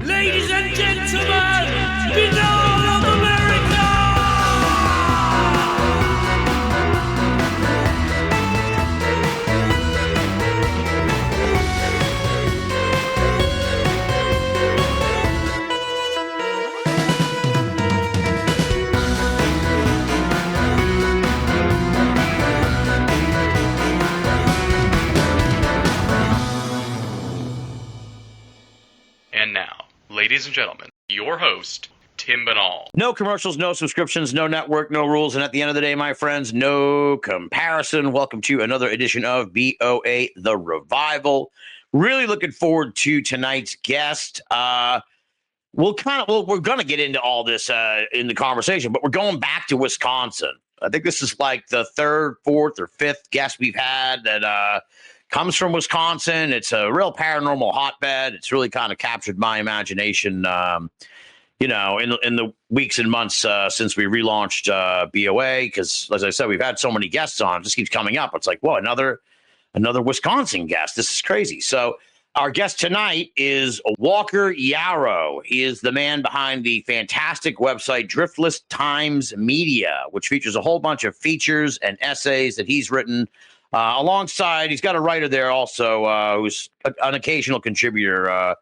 Ladies and gentlemen, Binnall of America! And now, ladies and gentlemen, your host, Tim Binnall. No commercials, no subscriptions, no network, no rules. And at the end of the day, my friends, no comparison. Welcome to another edition of BOA The Revival. Really looking forward to tonight's guest. We're going to get into all this in the conversation, but we're going back to Wisconsin. I think this is like the third, fourth, or fifth guest we've had that comes from Wisconsin. It's a real paranormal hotbed. It's really kind of captured my imagination, in the weeks and months since we relaunched BOA. Because, as I said, we've had so many guests on. It just keeps coming up. It's like, whoa, another Wisconsin guest. This is crazy. So our guest tonight is Walker Jaroch. He is the man behind the fantastic website Driftless Times Media, which features a whole bunch of features and essays that he's written. Alongside, he's got a writer there also who's an occasional contributor,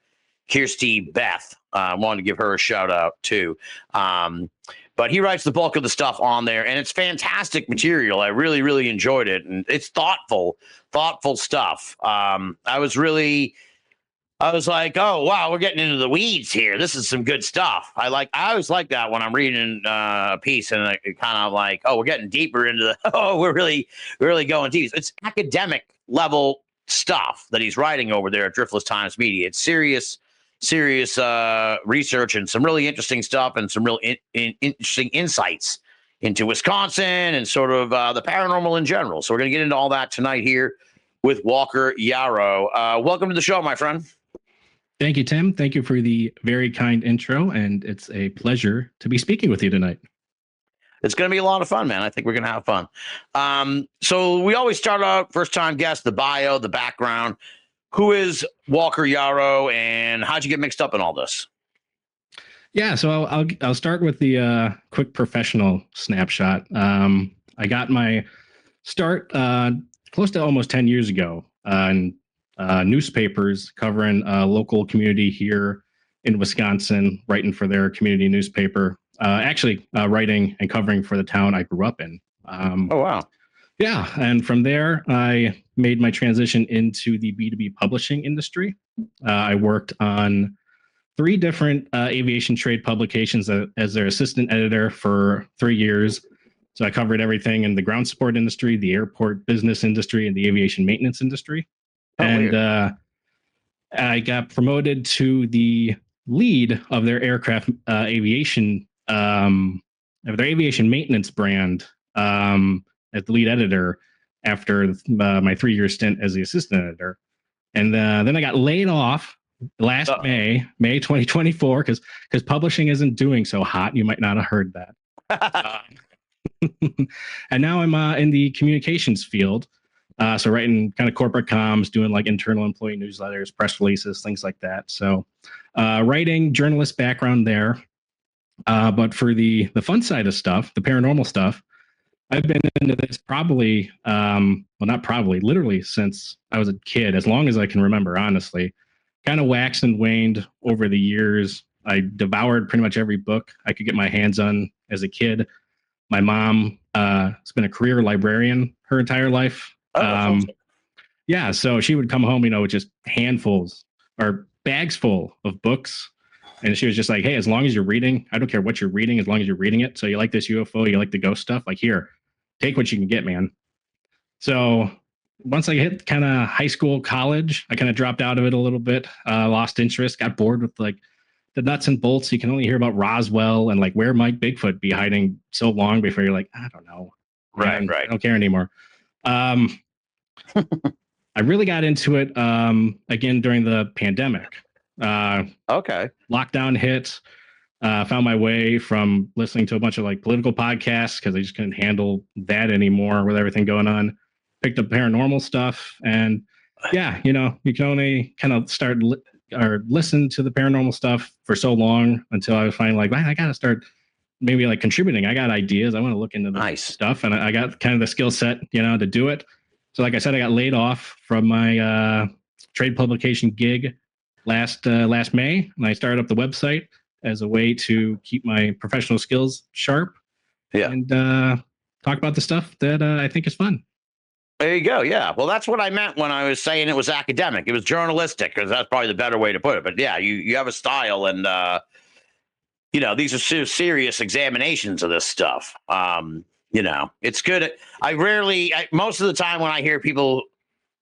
Kirsty Beth. I wanted to give her a shout out too. But he writes the bulk of the stuff on there, and it's fantastic material. I really, really enjoyed it, and it's thoughtful stuff. I was like, oh, wow, we're getting into the weeds here. This is some good stuff. I always like that when I'm reading a piece and I kind of like, oh, we're getting deeper into we're really going deep. It's academic level stuff that he's writing over there at Driftless Times Media. It's serious research and some really interesting stuff and some real interesting insights into Wisconsin and sort of the paranormal in general. So we're going to get into all that tonight here with Walker Jaroch. Welcome to the show, my friend. Thank you, Tim. Thank you for the very kind intro, and it's a pleasure to be speaking with you tonight. It's going to be a lot of fun, man. I think we're going to have fun. So we always start out, first-time guest, the bio, the background. Who is Walker Jaroch, and how'd you get mixed up in all this? Yeah, so I'll start with the quick professional snapshot. I got my start close to almost 10 years ago in newspapers covering a local community here in Wisconsin, writing for their community newspaper, writing and covering for the town I grew up in. Oh, wow. Yeah, and from there, I made my transition into the B2B publishing industry. I worked on 3 different aviation trade publications as their assistant editor for 3 years. So I covered everything in the ground support industry, the airport business industry, and the aviation maintenance industry. Oh, and I got promoted to the lead of their aircraft aviation maintenance brand as the lead editor after my 3-year stint as the assistant editor. And then I got laid off last May 2024, because publishing isn't doing so hot. You might not have heard that. And now I'm in the communications field. So writing kind of corporate comms, doing like internal employee newsletters, press releases, things like that. So writing, journalist background there. But for the fun side of stuff, the paranormal stuff, I've been into this literally since I was a kid, as long as I can remember, honestly. Kind of waxed and waned over the years. I devoured pretty much every book I could get my hands on as a kid. My mom has been a career librarian her entire life. Yeah, so she would come home, with just handfuls or bags full of books. And she was just like, hey, as long as you're reading, I don't care what you're reading, as long as you're reading it. So you like this UFO, you like the ghost stuff, like here, take what you can get, man. So once I hit kind of high school, college, I kind of dropped out of it a little bit, lost interest, got bored with like the nuts and bolts. You can only hear about Roswell and like where might Bigfoot be hiding so long before you're like, I don't know. Right. I don't care anymore. I really got into it again during the pandemic. Okay. Lockdown hit. Found my way from listening to a bunch of like political podcasts because I just couldn't handle that anymore with everything going on. Picked up paranormal stuff, and yeah, you know, you can only kind of start or listened to the paranormal stuff for so long until I was finally like, man, I got to start maybe like contributing. I got ideas. I want to look into the stuff, and I got kind of the skill set, to do it. So like I said, I got laid off from my trade publication gig last May, and I started up the website as a way to keep my professional skills sharp. Yeah. And talk about the stuff that I think is fun. There you go. Yeah. Well, that's what I meant when I was saying it was academic. It was journalistic, because that's probably the better way to put it. But yeah, you have a style, and these are serious examinations of this stuff. It's good. Most of the time when I hear people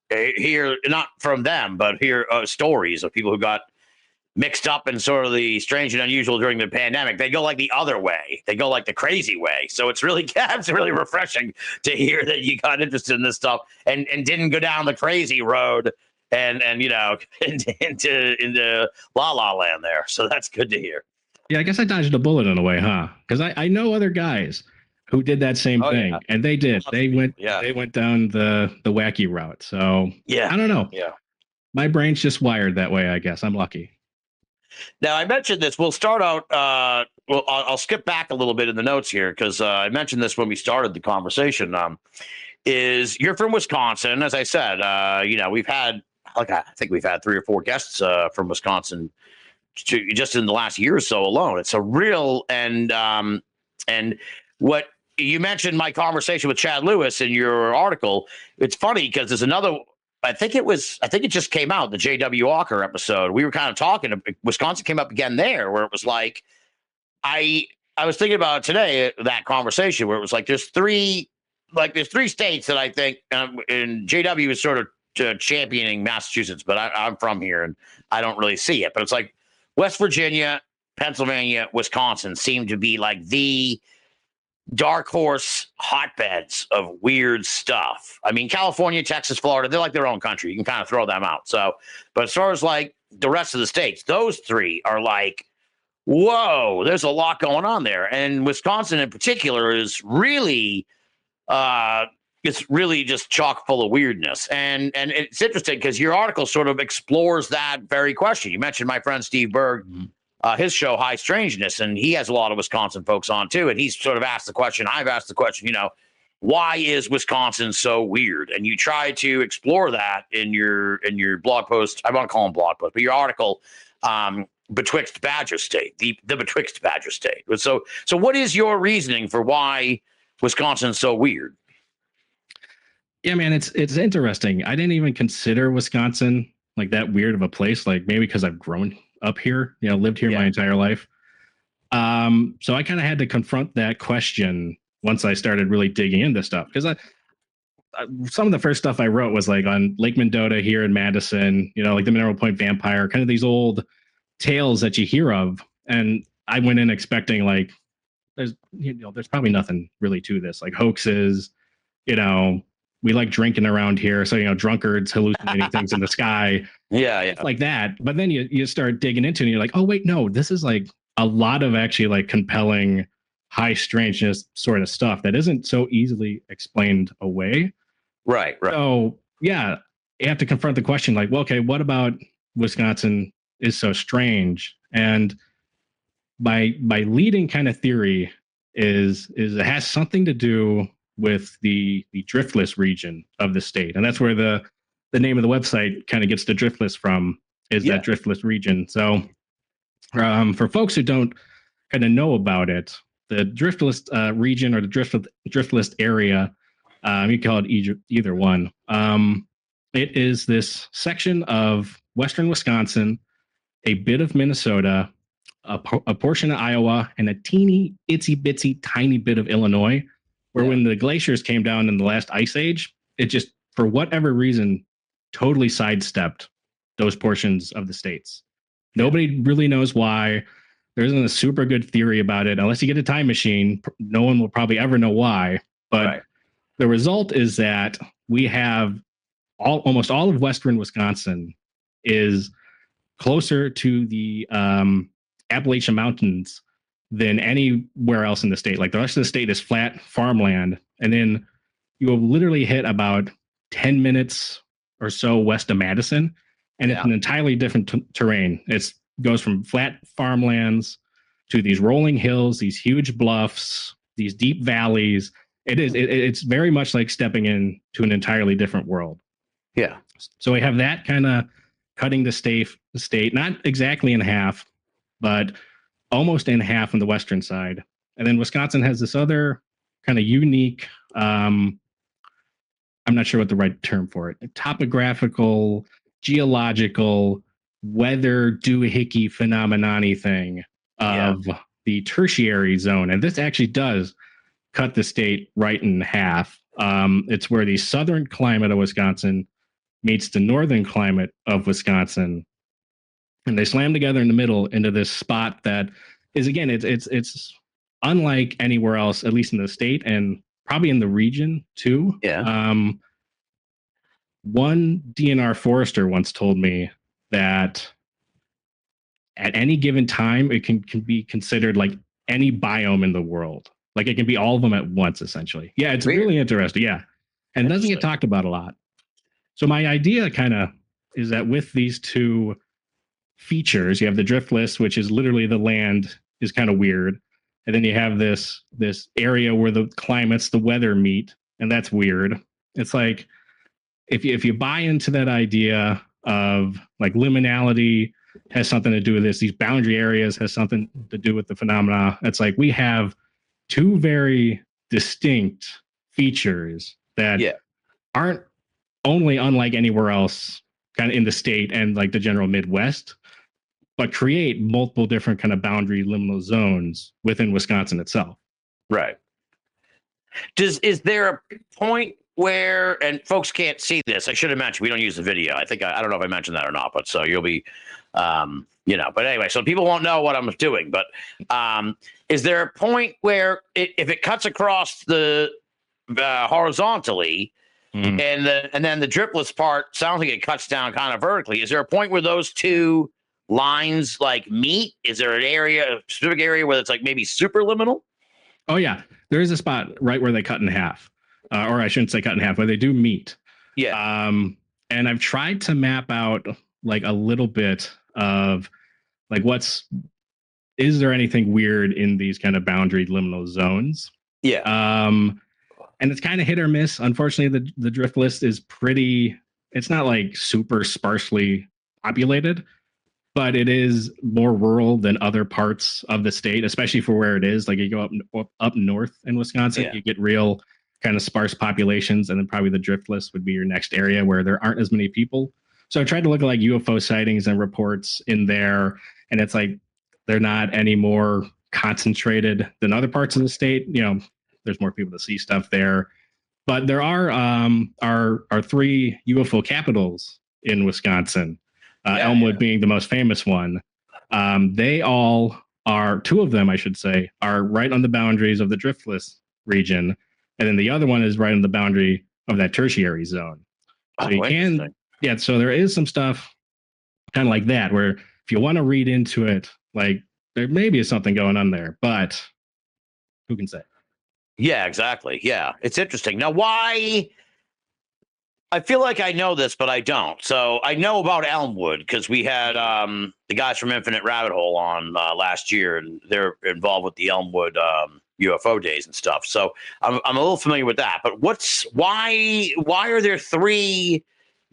hear, not from them, but hear stories of people who got mixed up in sort of the strange and unusual during the pandemic, they go like the other way. They go like the crazy way. So it's really refreshing to hear that you got interested in this stuff and didn't go down the crazy road and into la la land there. So that's good to hear. Yeah, I guess I dodged a bullet in a way, huh? Because I know other guys who did that same thing, and they did. They went down the wacky route. So yeah, I don't know. Yeah, my brain's just wired that way, I guess. I'm lucky. Now, I mentioned this. We'll start out. I'll skip back a little bit in the notes here, because I mentioned this when we started the conversation. Is you're from Wisconsin, as I said. We've had I think we've had 3 or 4 guests from Wisconsin just in the last year or so alone. It's a real and what you mentioned, my conversation with Chad Lewis in your article. It's funny because there's another. I think it just came out, the J.W. Walker episode. We were kind of talking. Wisconsin came up again there, where it was like, I was thinking about it today, that conversation where it was like, there's three states that I think, and J.W. is sort of championing Massachusetts, but I'm from here and I don't really see it. But it's like West Virginia, Pennsylvania, Wisconsin seem to be like the dark horse hotbeds of weird stuff. I mean, California, Texas, Florida, they're like their own country. You can kind of throw them out. So, but as far as like the rest of the states, those 3 are like, whoa, there's a lot going on there. And Wisconsin in particular is really, it's really just chock full of weirdness. And it's interesting because your article sort of explores that very question. You mentioned my friend Steve Berg, his show High Strangeness, and he has a lot of Wisconsin folks on too. And he's sort of asked the question, I've asked the question, why is Wisconsin so weird? And you try to explore that in your blog post. I want to call them blog post, but your article, Betwixt Badger State, the Betwixt Badger State. So what is your reasoning for why Wisconsin's so weird? Yeah, man, it's interesting. I didn't even consider Wisconsin like that weird of a place, like maybe because I've grown up here, lived here my entire life. So I kind of had to confront that question once I started really digging into stuff, because some of the first stuff I wrote was like on Lake Mendota here in Madison, like the Mineral Point Vampire, kind of these old tales that you hear of. And I went in expecting like, there's probably nothing really to this, like hoaxes, we like drinking around here. So, drunkards hallucinating things in the sky. Yeah. Like that. But then you start digging into it and you're like, oh, wait, no, this is like a lot of actually like compelling, high strangeness sort of stuff that isn't so easily explained away. Right. So, yeah, you have to confront the question like, well, okay, what about Wisconsin is so strange? And my leading kind of theory is it has something to do with the driftless region of the state. And that's where the name of the website kind of gets the driftless from, is that driftless region. So for folks who don't kind of know about it, the driftless region or the driftless area, you can call it either one. It is this section of western Wisconsin, a bit of Minnesota, a portion of Iowa, and a teeny itsy bitsy tiny bit of Illinois, where when the glaciers came down in the last ice age, it just, for whatever reason, totally sidestepped those portions of the states. Nobody really knows why. There isn't a super good theory about it. Unless you get a time machine, no one will probably ever know why. But the result is that we have almost all of western Wisconsin is closer to the Appalachian Mountains than anywhere else in the state. Like the rest of the state is flat farmland. And then you will literally hit about 10 minutes or so west of Madison, and it's an entirely different terrain. It goes from flat farmlands to these rolling hills, these huge bluffs, these deep valleys. It's very much like stepping into an entirely different world. Yeah. So we have that kind of cutting the state, not exactly in half, but almost in half on the western side. And then Wisconsin has this other kind of unique, I'm not sure what the right term for it, topographical, geological, weather doohickey phenomenon thing of the tertiary zone. And this actually does cut the state right in half. It's where the southern climate of Wisconsin meets the northern climate of Wisconsin, and they slam together in the middle into this spot that is, again, it's unlike anywhere else, at least in the state and probably in the region too. One DNR forester once told me that at any given time, it can be considered like any biome in the world. Like it can be all of them at once, essentially. Yeah, it's really interesting. Yeah. And it doesn't get talked about a lot. So my idea kind of is that with these two features, you have the drift list, which is literally the land is kind of weird. And then you have this area where the climates, the weather meet, and that's weird. It's like if you buy into that idea of like liminality has something to do with this, these boundary areas has something to do with the phenomena. It's like we have two very distinct features that aren't only unlike anywhere else kind of in the state and like the general Midwest, but create multiple different kind of boundary liminal zones within Wisconsin itself. Right. Is there a point where, and folks can't see this, I should have mentioned, we don't use the video. I don't know if I mentioned that or not, but so you'll be, but anyway, so people won't know what I'm doing, but is there a point where if it cuts across the horizontally, and then the dripless part sounds like it cuts down kind of vertically, is there a point where those two lines like meet? Is there a specific area where it's like maybe superliminal? Oh yeah, there is a spot right where they cut in half, or I shouldn't say cut in half, where they do meet. Yeah. And I've tried to map out like a little bit of like is there anything weird in these kind of boundary liminal zones? Yeah. And it's kind of hit or miss. Unfortunately, the drift list is it's not like super sparsely populated, but it is more rural than other parts of the state, especially for where it is. Like you go up north in Wisconsin, you get real kind of sparse populations, and then probably the drift list would be your next area where there aren't as many people. So I tried to look at like UFO sightings and reports in there, and it's like they're not any more concentrated than other parts of the state. There's more people to see stuff there, but there are three UFO capitals in Wisconsin. Elmwood being the most famous one. They all are, two of them, I should say, are right on the boundaries of the driftless region, and then the other one is right on the boundary of that tertiary zone. So so there is some stuff kind of like that, where if you want to read into it, like there maybe is something going on there, but who can say? Yeah, exactly. Yeah, it's interesting. Now, why? I feel like I know this, but I don't. So I know about Elmwood because we had the guys from Infinite Rabbit Hole on last year, and they're involved with the Elmwood UFO days and stuff. So I'm a little familiar with that. But why are there three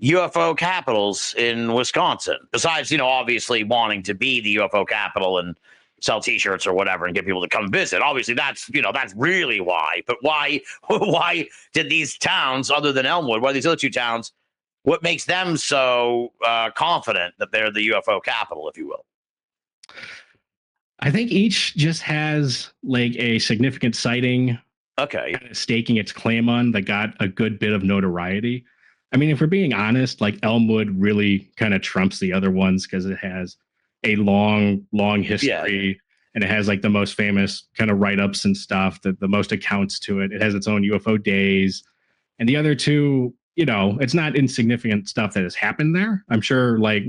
UFO capitals in Wisconsin besides obviously wanting to be the UFO capital and sell T-shirts or whatever and get people to come visit? Obviously, that's really why. But why did these towns, other than Elmwood, why these other two towns, what makes them so confident that they're the UFO capital, if you will? I think each just has like a significant sighting, kind of staking its claim on, that got a good bit of notoriety. I mean, if we're being honest, like Elmwood really kind of trumps the other ones because it has a long history, and it has like the most famous kind of write-ups and stuff, the most accounts to it. It has its own UFO days, and the other two, it's not insignificant stuff that has happened there. I'm sure like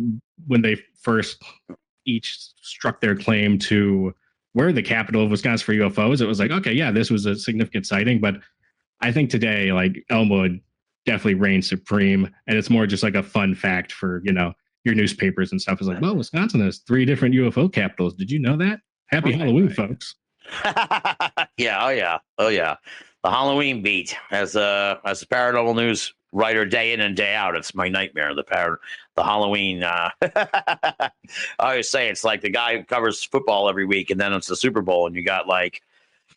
when they first each struck their claim to we're the capital of Wisconsin for UFOs, it was like, okay, yeah, this was a significant sighting. But I think today, like Elmwood definitely reigns supreme, and it's more just like a fun fact for, your newspapers and stuff is like, well, Wisconsin has 3 different UFO capitals. Did you know that? Happy Halloween, folks. Yeah, oh yeah. The Halloween beat as a paranormal news writer day in and day out. It's my nightmare. The Halloween. I always say it's like the guy who covers football every week, and then it's the Super Bowl, and you got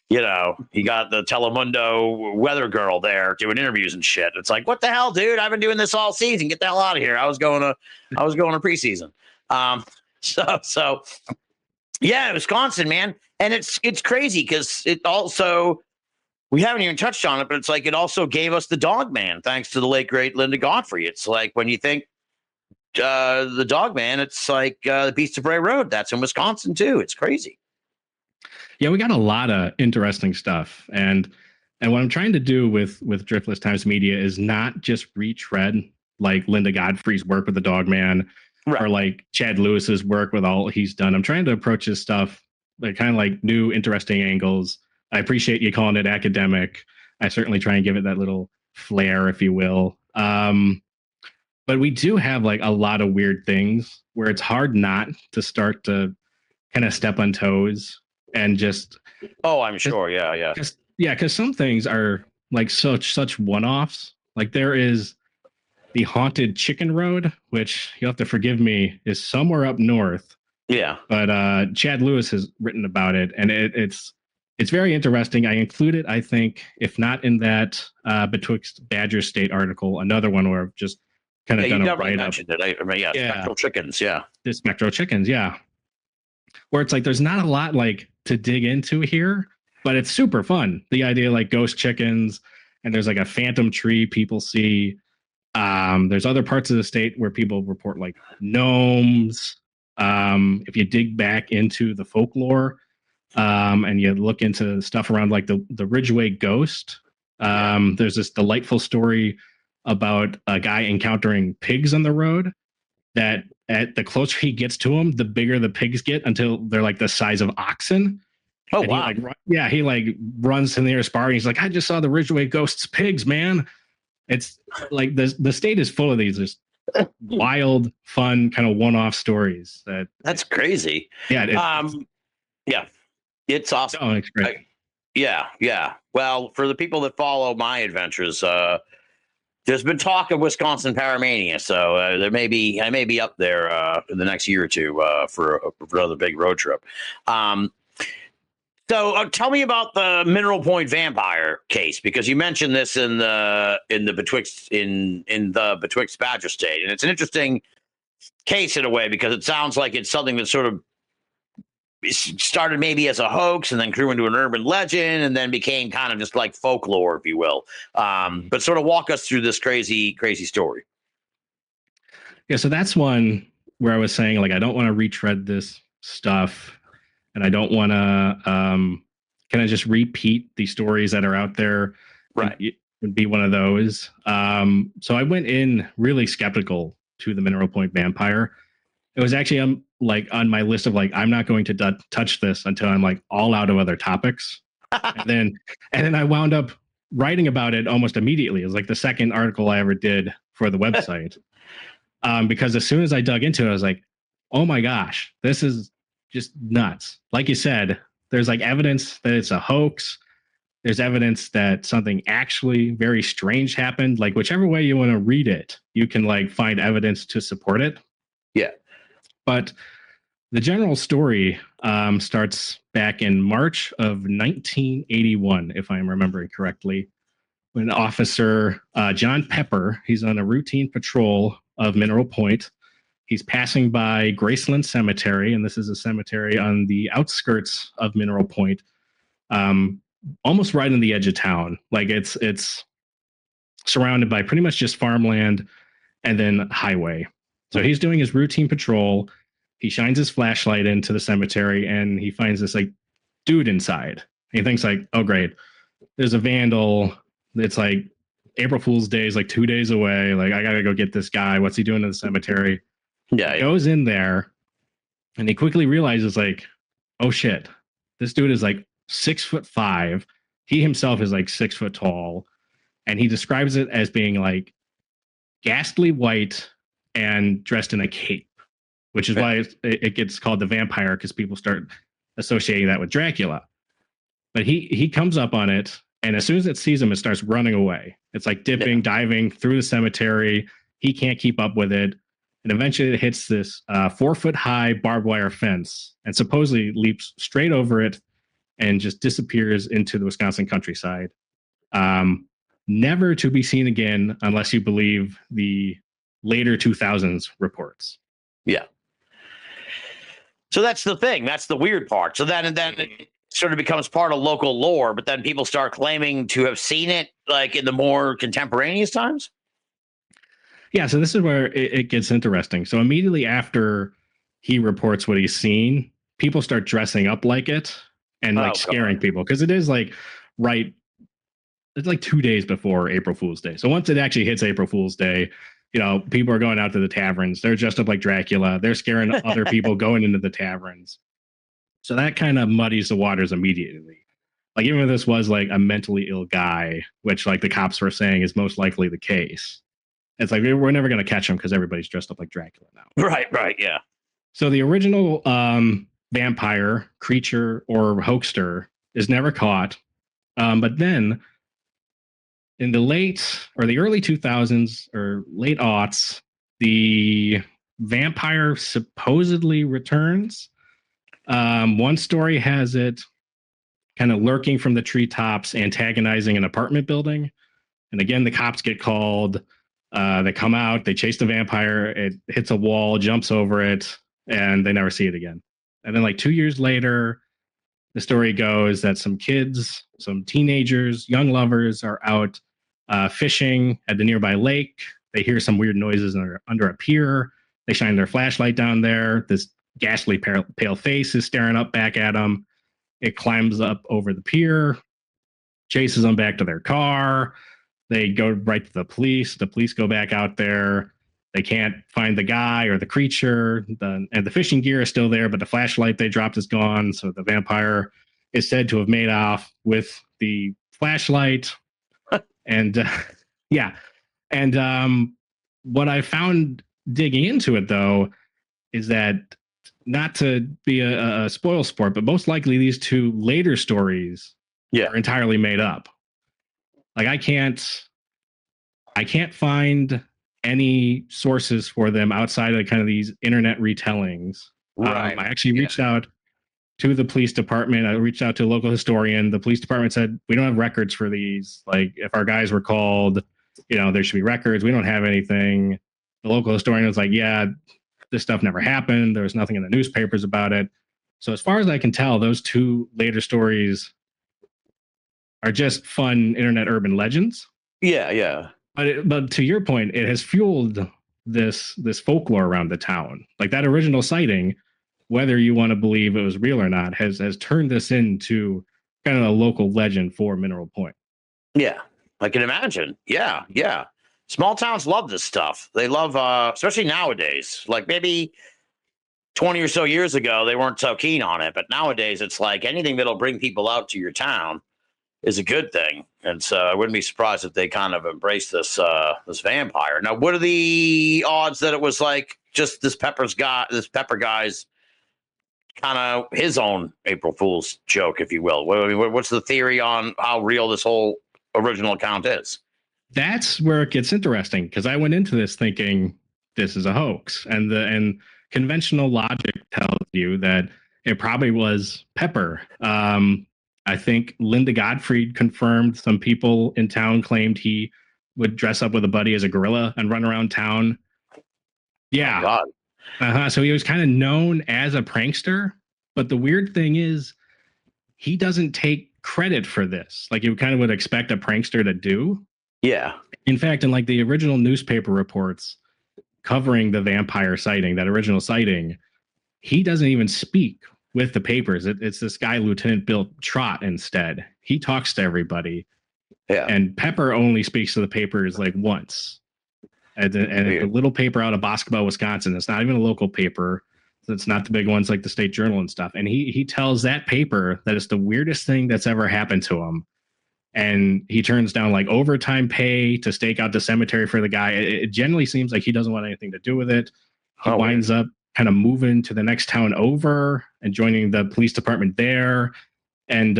you got the Telemundo weather girl there doing interviews and shit. It's like, what the hell, dude? I've been doing this all season. Get the hell out of here. I was going to preseason. So yeah, Wisconsin, man. And it's crazy because it also, we haven't even touched on it, but it's like it also gave us the Dog Man, thanks to the late, great Linda Godfrey. It's like when you think the Dog Man, it's like the Beasts of Bray Road. That's in Wisconsin, too. It's crazy. Yeah, we got a lot of interesting stuff. And what I'm trying to do with Driftless Times Media is not just retread like Linda Godfrey's work with the Dog Man, right, or like Chad Lewis's work with all he's done. I'm trying to approach his stuff like kind of like new, interesting angles. I appreciate you calling it academic. I certainly try and give it that little flair, if you will. But we do have like a lot of weird things where it's hard not to start to kind of step on toes and just. Oh, I'm sure. Yeah. Because some things are like such one-offs. Like there is the Haunted Chicken Road, which you'll have to forgive me, is somewhere up north. Yeah. But Chad Lewis has written about it, and it's very interesting. I included, I think, if not in that Betwixt Badger State article, another one where I've just kind of done a write-up. Spectral Chickens, yeah. The Spectral Chickens, yeah. Where it's like there's not a lot like to dig into here, but it's super fun. The idea like ghost chickens, and there's like a phantom tree people see. There's other parts of the state where people report like gnomes. If you dig back into the folklore, and you look into stuff around like the Ridgeway ghost, there's this delightful story about a guy encountering pigs on the road that at the closer he gets to them, the bigger the pigs get until they're like the size of oxen. Oh, and wow. He runs to the nearest bar and he's like, I just saw the Ridgeway ghost's pigs, man. It's like the state is full of these just wild, fun, kind of one-off stories. That's crazy. Yeah. It's awesome. Oh, it's great. Yeah. Well, for the people that follow my adventures, there's been talk of Wisconsin Paramania, so I may be up there in the next year or two for another big road trip. So tell me about the Mineral Point vampire case, because you mentioned this in the Betwixt Badger State, and it's an interesting case in a way because it sounds like it's something that sort of started maybe as a hoax and then grew into an urban legend and then became kind of just like folklore, if you will. But sort of walk us through this crazy story. Yeah, so that's one where I was saying like I don't want to retread this stuff. And I don't want to kind of just repeat the stories that are out there. Right. And be one of those. So I went in really skeptical to the Mineral Point vampire. It was actually like on my list of like, I'm not going to touch this until I'm like all out of other topics. and then I wound up writing about it almost immediately. It was like the second article I ever did for the website. Because as soon as I dug into it, I was like, oh my gosh, this is just nuts. Like you said, there's like evidence that it's a hoax. There's evidence that something actually very strange happened. Like whichever way you want to read it, you can like find evidence to support it. Yeah. But the general story starts back in March of 1981, if I'm remembering correctly, when Officer John Pepper, he's on a routine patrol of Mineral Point. He's passing by Graceland Cemetery, and this is a cemetery on the outskirts of Mineral Point, almost right on the edge of town. Like it's surrounded by pretty much just farmland and then highway. So he's doing his routine patrol. He shines his flashlight into the cemetery, and he finds this like dude inside. He thinks like, oh great, there's a vandal. It's like April Fool's Day is like 2 days away. Like I gotta go get this guy. What's he doing in the cemetery? Yeah, he goes in there and he quickly realizes like, oh shit, this dude is like 6'5". He himself is like 6 foot tall. And he describes it as being like ghastly white and dressed in a cape, which is why it gets called the vampire, because people start associating that with Dracula. But he comes up on it, and as soon as it sees him, it starts running away. It's like dipping, diving through the cemetery. He can't keep up with it. And eventually it hits this 4-foot-high barbed wire fence and supposedly leaps straight over it and just disappears into the Wisconsin countryside. Never to be seen again unless you believe the later 2000s reports. Yeah. So that's the thing. That's the weird part. So then it sort of becomes part of local lore, but then people start claiming to have seen it like in the more contemporaneous times. Yeah, so this is where it gets interesting. So immediately after he reports what he's seen, people start dressing up like it and like scaring people, because it is like it's like 2 days before April Fool's Day. So once it actually hits April Fool's Day, you know, people are going out to the taverns. They're dressed up like Dracula. They're scaring other people going into the taverns. So that kind of muddies the waters immediately. Like, even if this was like a mentally ill guy, which like the cops were saying is most likely the case, it's like we're never going to catch him because everybody's dressed up like Dracula now. Right, yeah. So the original vampire, creature, or hoaxer is never caught. But then in the early 2000s or late aughts, the vampire supposedly returns. One story has it kind of lurking from the treetops, antagonizing an apartment building. And again, the cops get called. They come out, they chase the vampire, it hits a wall, jumps over it, and they never see it again. And then like 2 years later, the story goes that some kids, some teenagers, young lovers are out fishing at the nearby lake. They hear some weird noises under a pier. They shine their flashlight down there. This ghastly pale face is staring up back at them. It climbs up over the pier, chases them back to their car. They go right to the police. The police go back out there. They can't find the guy or the creature. And the fishing gear is still there, but the flashlight they dropped is gone. So the vampire is said to have made off with the flashlight. And yeah. And what I found digging into it, though, is that, not to be a spoil sport, but most likely these two later stories are entirely made up. Like, I can't find any sources for them outside of kind of these internet retellings. Right. I actually reached out to the police department. I reached out to a local historian. The police department said, we don't have records for these. Like, if our guys were called, you know, there should be records. We don't have anything. The local historian was like, yeah, this stuff never happened. There was nothing in the newspapers about it. So as far as I can tell, those two later stories are just fun internet urban legends. Yeah. But to your point, it has fueled this folklore around the town. Like, that original sighting, whether you want to believe it was real or not, has turned this into kind of a local legend for Mineral Point. Yeah, I can imagine. Yeah. Small towns love this stuff. They love, especially nowadays. Like, maybe 20 or so years ago, they weren't so keen on it. But nowadays, it's like anything that'll bring people out to your town is a good thing. And so I wouldn't be surprised if they kind of embrace this vampire. Now, what are the odds that it was like just this Pepper guy's kind of his own April Fool's joke, if you will? What's the theory on how real this whole original account is? That's where it gets interesting, because I went into this thinking this is a hoax, and conventional logic tells you that it probably was Pepper. I think Linda Gottfried confirmed some people in town claimed he would dress up with a buddy as a gorilla and run around town. Yeah. Oh, so he was kind of known as a prankster. But the weird thing is, he doesn't take credit for this, like you kind of would expect a prankster to do. Yeah. In fact, in like the original newspaper reports covering the vampire sighting, that original sighting, he doesn't even speak with the papers. It's this guy, Lieutenant Bill Trott, instead. He talks to everybody. Yeah. And Pepper only speaks to the papers like once. And a little paper out of Boscobel, Wisconsin. It's not even a local paper. It's not the big ones like the State Journal and stuff. And he tells that paper that it's the weirdest thing that's ever happened to him. and he turns down like overtime pay to stake out the cemetery for the guy. It generally seems like he doesn't want anything to do with it. He winds up kind of moving to the next town over and joining the police department there. And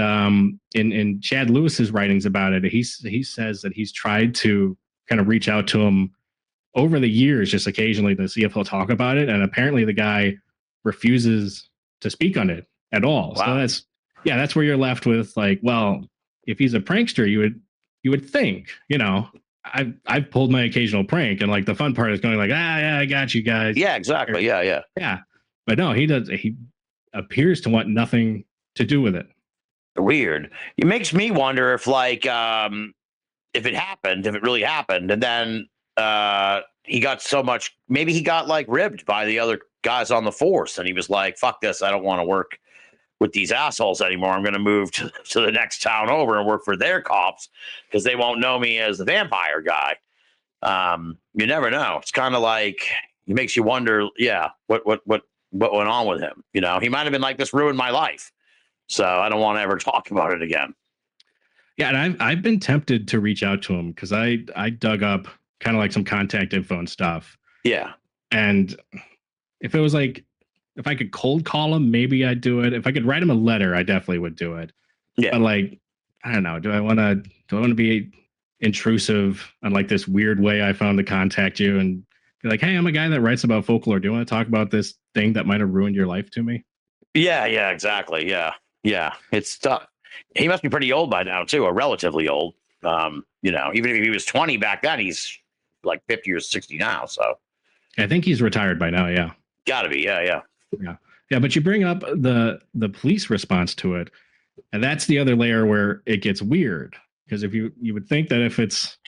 in Chad Lewis's writings about it, he says that he's tried to kind of reach out to him over the years, just occasionally to see if he'll talk about it. And apparently the guy refuses to speak on it at all. Wow. So that's where you're left with like, well, if he's a prankster, you would think, I've pulled my occasional prank, and like the fun part is going like, yeah, I got you guys. Yeah, exactly. Yeah. But no, he appears to want nothing to do with it. Weird. It makes me wonder if like if it really happened, and then he got so much, maybe he got like ribbed by the other guys on the force, and he was like, fuck this, I don't want to work with these assholes anymore. I'm going to move to the next town over and work for their cops because they won't know me as the vampire guy. You never know. It's kind of like, it makes you wonder, what went on with him. He might have been like, this ruined my life, so I don't want to ever talk about it again. Yeah, and I've been tempted to reach out to him because I dug up kind of like some contact info and stuff. Yeah. And if it was like, if I could cold call him, maybe I'd do it. If I could write him a letter, I definitely would do it. Yeah. But like, I don't know. Do I want to be intrusive on like this weird way I found to contact you and be like, hey, I'm a guy that writes about folklore. Do you want to talk about this thing that might have ruined your life to me? Yeah, exactly. Yeah. It's tough. He must be pretty old by now too, or relatively old. Even if he was 20 back then, he's like 50 or 60 now. So I think he's retired by now. Yeah. Gotta be. Yeah. But you bring up the police response to it, and that's the other layer where it gets weird, because if you would think that if it's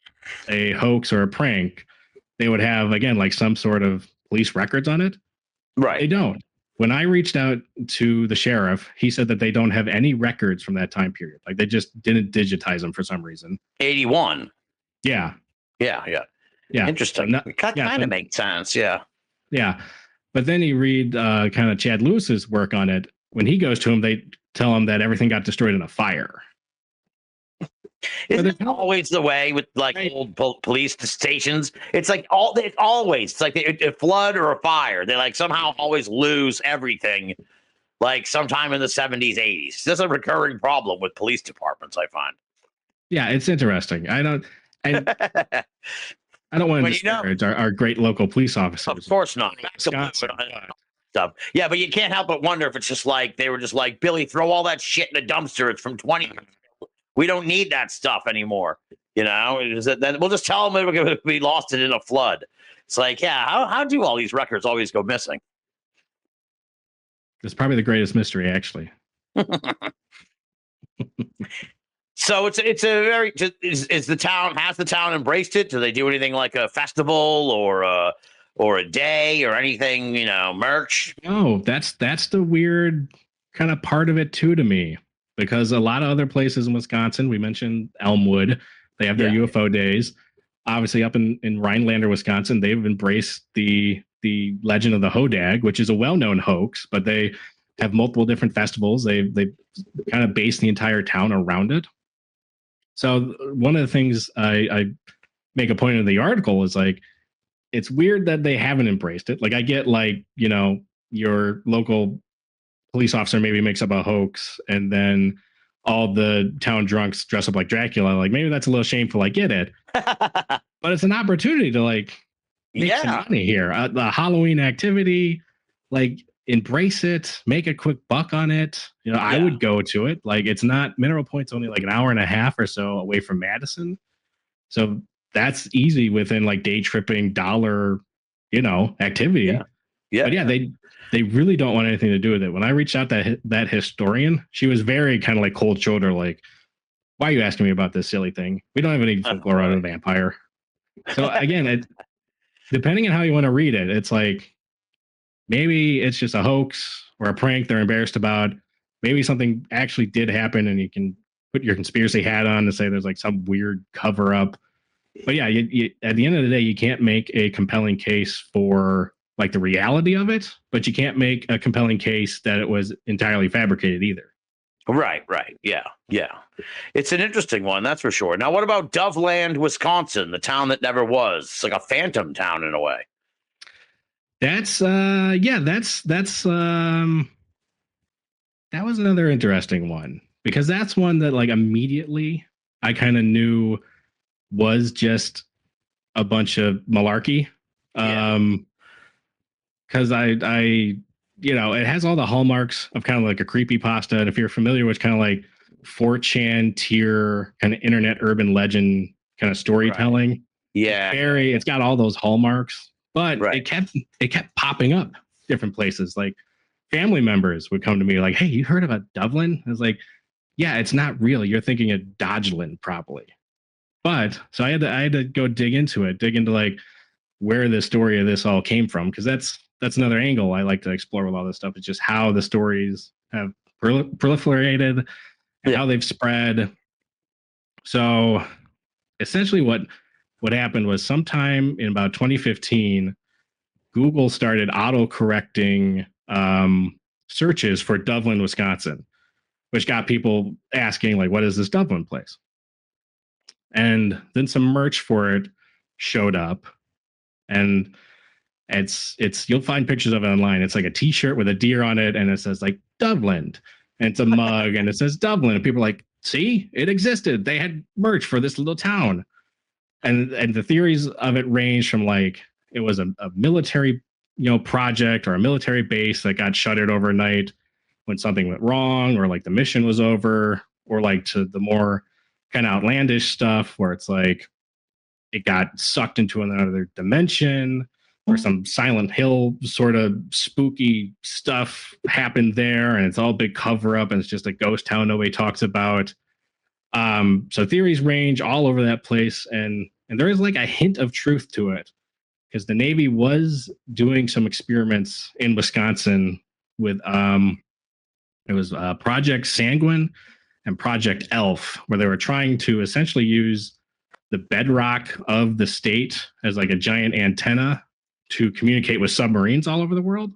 a hoax or a prank, they would have, again, like some sort of police records on it. Right. They don't. When I reached out to the sheriff, he said that they don't have any records from that time period. Like they just didn't digitize them for some reason. 81. Yeah. Interesting. So kind of makes sense. Yeah. But then you read kind of Chad Lewis's work on it. When he goes to him, they tell him that everything got destroyed in a fire. Isn't it always the way with like old police stations? It's like it's like a flood or a fire. They like somehow always lose everything. Like sometime in the 70s, 80s. That's a recurring problem with police departments, I find. Yeah, it's interesting. I don't want to disparage our great local police officers. Of course not. Stuff. Yeah, but you can't help but wonder if it's just like they were just like, Billy, throw all that shit in the dumpster. It's from 20 years ago. We don't need that stuff anymore. Then we'll just tell them we lost it in a flood. It's like, how do all these records always go missing? It's probably the greatest mystery, actually. So it's a very has the town embraced it? Do they do anything like a festival or a day or anything, merch? No, that's the weird kind of part of it too to me, because a lot of other places in Wisconsin, we mentioned Elmwood, they have their UFO days. Obviously up in Rhinelander, Wisconsin, they've embraced the legend of the Hodag, which is a well-known hoax, but they have multiple different festivals. They kind of base the entire town around it. So one of the things I make a point of the article is like, it's weird that they haven't embraced it. Like I get like, your local police officer maybe makes up a hoax and then all the town drunks dress up like Dracula. Like maybe that's a little shameful. I get it, but it's an opportunity to like make some money here. The Halloween activity, like embrace it, make a quick buck on it. I would go to it. Like it's not, Mineral Point's only like an hour and a half or so away from Madison. So that's easy within like day tripping dollar, activity. Yeah. But they really don't want anything to do with it. When I reached out to that historian, she was very kind of like cold shoulder, like, why are you asking me about this silly thing? We don't have any folklore on a vampire. So again, depending on how you want to read it, it's like, maybe it's just a hoax or a prank they're embarrassed about. Maybe something actually did happen and you can put your conspiracy hat on to say there's like some weird cover up. But yeah, you, at the end of the day, you can't make a compelling case for like the reality of it, but you can't make a compelling case that it was entirely fabricated either. Right. Yeah. It's an interesting one, that's for sure. Now, what about Doveland, Wisconsin, the town that never was? It's like a phantom town in a way. That's that was another interesting one because that's one that like immediately I kind of knew was just a bunch of malarkey. Yeah. Because it has all the hallmarks of kind of like a creepy pasta. And if you're familiar with kind of like 4chan tier kind of internet urban legend kind of storytelling, Right. Yeah. it's got all those hallmarks, but Right. it kept popping up different places. Like family members would come to me like, "Hey, you heard about Dublin?" I was like, "Yeah, it's not real. You're thinking of Dodgeland probably." But so I had to go dig into like where the story of this all came from, because that's another angle I like to explore with all this stuff. It's just how the stories have proliferated and how they've spread. So essentially what happened was sometime in about 2015, Google started auto-correcting searches for Dublin, Wisconsin, which got people asking, like, what is this Dublin place? And then some merch for it showed up. And it's you'll find pictures of it online. It's like a t-shirt with a deer on it, and it says like Dublin. And it's a mug and it says Dublin. And people are like, see, it existed. They had merch for this little town. And the theories of it range from like it was a military project or a military base that got shuttered overnight when something went wrong, or like the mission was over, or like to the more kind of outlandish stuff where it's like it got sucked into another dimension, or some Silent Hill sort of spooky stuff happened there, and it's all big cover up, and it's just a ghost town nobody talks about. So theories range all over that place, and there is like a hint of truth to it, because the Navy was doing some experiments in Wisconsin with it was Project Sanguine and Project Elf, where they were trying to essentially use the bedrock of the state as like a giant antenna to communicate with submarines all over the world.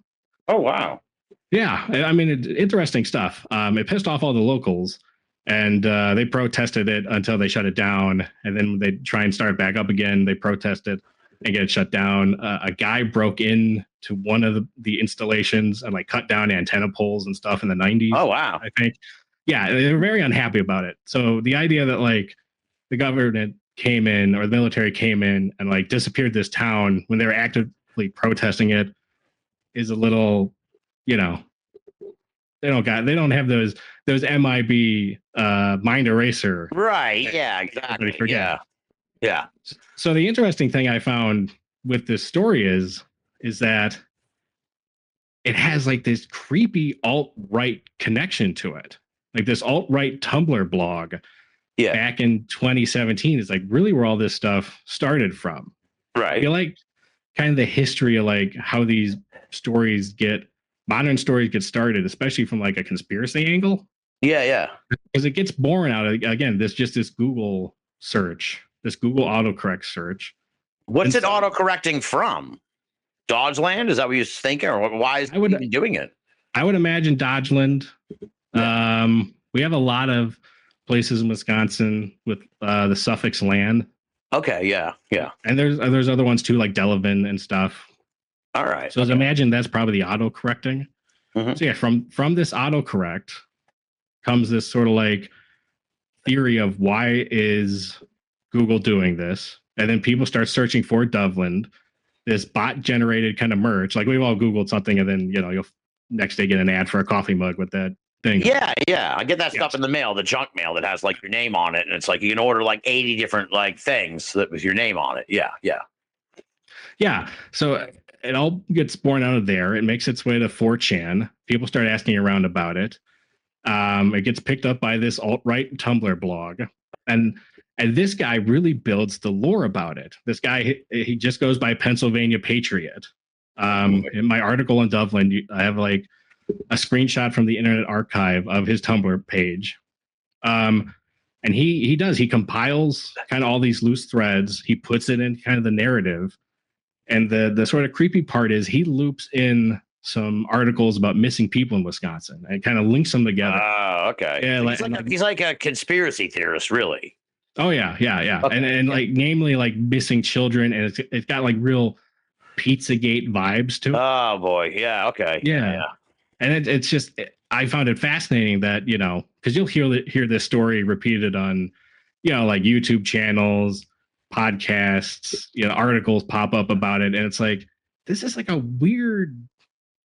Oh, wow. Yeah. I mean, interesting stuff. It pissed off all the locals, and they protested it until they shut it down. And then they try and start back up again. They protested and get it shut down. A guy broke in to one of the installations and like cut down antenna poles and stuff in the 90s. Oh, wow. I think. Yeah, they were very unhappy about it. So the idea that like the government came in, or the military came in and like disappeared this town when they were actively protesting it is a little, they don't have those MIB mind eraser. Right. Yeah, exactly. Yeah. So the interesting thing I found with this story is that it has like this creepy alt-right connection to it. Like this alt-right Tumblr blog back in 2017 is like really where all this stuff started from. Right. I feel like kind of the history of like how these modern stories get started, especially from like a conspiracy angle. Yeah. Because it gets born out of, again, this Google search, this Google autocorrect search. What's it autocorrecting from? Dodgeland? Is that what you're thinking? Or why is it even doing it? I would imagine Dodgeland. Yeah. We have a lot of places in Wisconsin with the suffix land. Okay, yeah. And there's other ones too, like Delavan and stuff. All right. So I imagine that's probably the auto-correcting. Mm-hmm. So yeah, from this autocorrect comes this sort of like theory of why is Google doing this? And then people start searching for Dublin, this bot-generated kind of merch. Like we've all Googled something, and then you'll next day get an ad for a coffee mug with that thing. Yeah. I get that stuff in the mail, the junk mail that has like your name on it, and it's like you can order like 80 different like things that with your name on it. Yeah. So it all gets born out of there. It makes its way to 4chan. People start asking around about it. It gets picked up by this alt-right Tumblr blog, and this guy really builds the lore about it. This guy, he just goes by Pennsylvania Patriot. In my article in Dublin, I have like a screenshot from the Internet Archive of his Tumblr page. And he compiles kind of all these loose threads. He puts it in kind of the narrative. And the sort of creepy part is he loops in some articles about missing people in Wisconsin and kind of links them together. Oh, okay. Yeah, he's like a conspiracy theorist, really. Oh yeah. Okay, And like namely like missing children, and it's got like real Pizzagate vibes to it. Oh boy, yeah, okay, Yeah. And it's just I found it fascinating that, you know, because you'll hear this story repeated on, you know, like YouTube channels, podcasts, you know, articles pop up about it, and it's like this is like a weird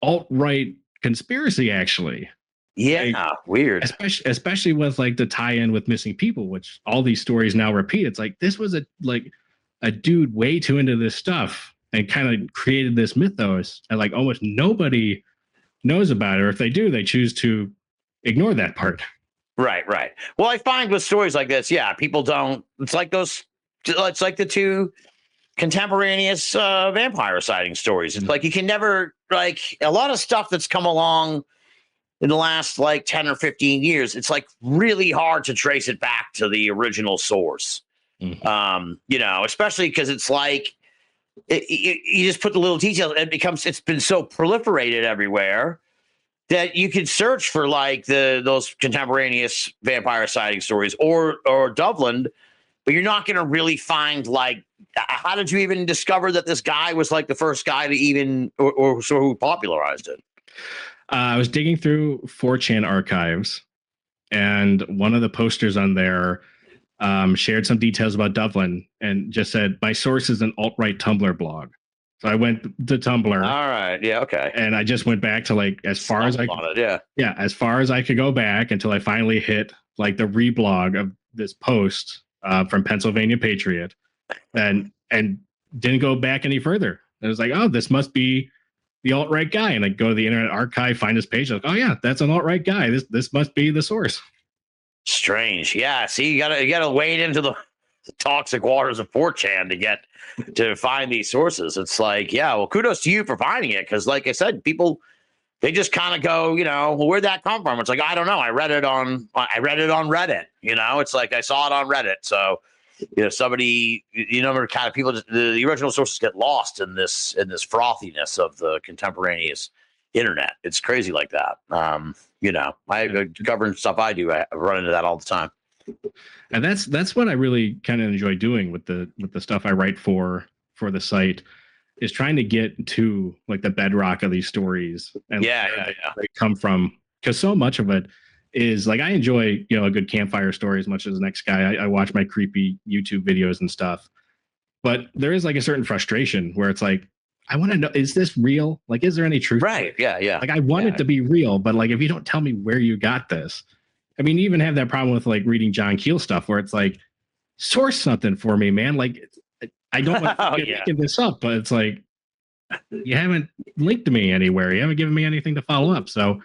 alt-right conspiracy, actually. Yeah, Like, weird. especially with like the tie-in with missing people, which all these stories now repeat. It's like this was a dude way too into this stuff and kind of created this mythos, and like almost nobody knows about it, or if they do, they choose to ignore that part. Right. Well, I find with stories like this, yeah, people don't. It's like the two contemporaneous vampire sighting stories. It's like you can never, like, a lot of stuff that's come along in the last like 10 or 15 years, it's like really hard to trace it back to the original source. You know, especially because it's like you just put the little details, it's been so proliferated everywhere that you could search for like those contemporaneous vampire sighting stories or Dublin, but you're not going to really find like, how did you even discover that this guy was like the first guy to even or so who popularized it? I was digging through 4chan archives, and one of the posters on there shared some details about Dublin and just said, my source is an alt-right Tumblr blog. So I went to Tumblr. All right. Yeah. Okay. And I just went back to like as far as I could. Yeah. As far as I could go back until I finally hit like the reblog of this post from Pennsylvania Patriot, and didn't go back any further. It was like, oh, this must be the alt-right guy, and I go to the Internet Archive, find his page, like, oh yeah, that's an alt-right guy. This must be the source. Strange. Yeah. See, you gotta wade into the toxic waters of 4chan to find these sources. It's like, yeah, well, kudos to you for finding it, because like I said, people, they just kind of go, you know, well, where'd that come from? It's like, I don't know. I read it on Reddit. You know, it's like I saw it on Reddit. So, you know, somebody, you know, kind of people, the original sources get lost in this frothiness of the contemporaneous internet. It's crazy like that. You know, I covering stuff I do, I run into that all the time. And that's what I really kind of enjoy doing with the stuff I write for the site, is trying to get to like the bedrock of these stories and where they come from, because so much of it is like, I enjoy, you know, a good campfire story as much as the next guy. I watch my creepy YouTube videos and stuff, but there is like a certain frustration where it's like, I want to know, is this real? Like, is there any truth? Right. Yeah. Like, I want it to be real, but like, if you don't tell me where you got this, I mean, you even have that problem with like reading John Keel stuff where it's like, source something for me, man. Like, I don't want to making this up, but it's like, you haven't linked to me anywhere. You haven't given me anything to follow up. So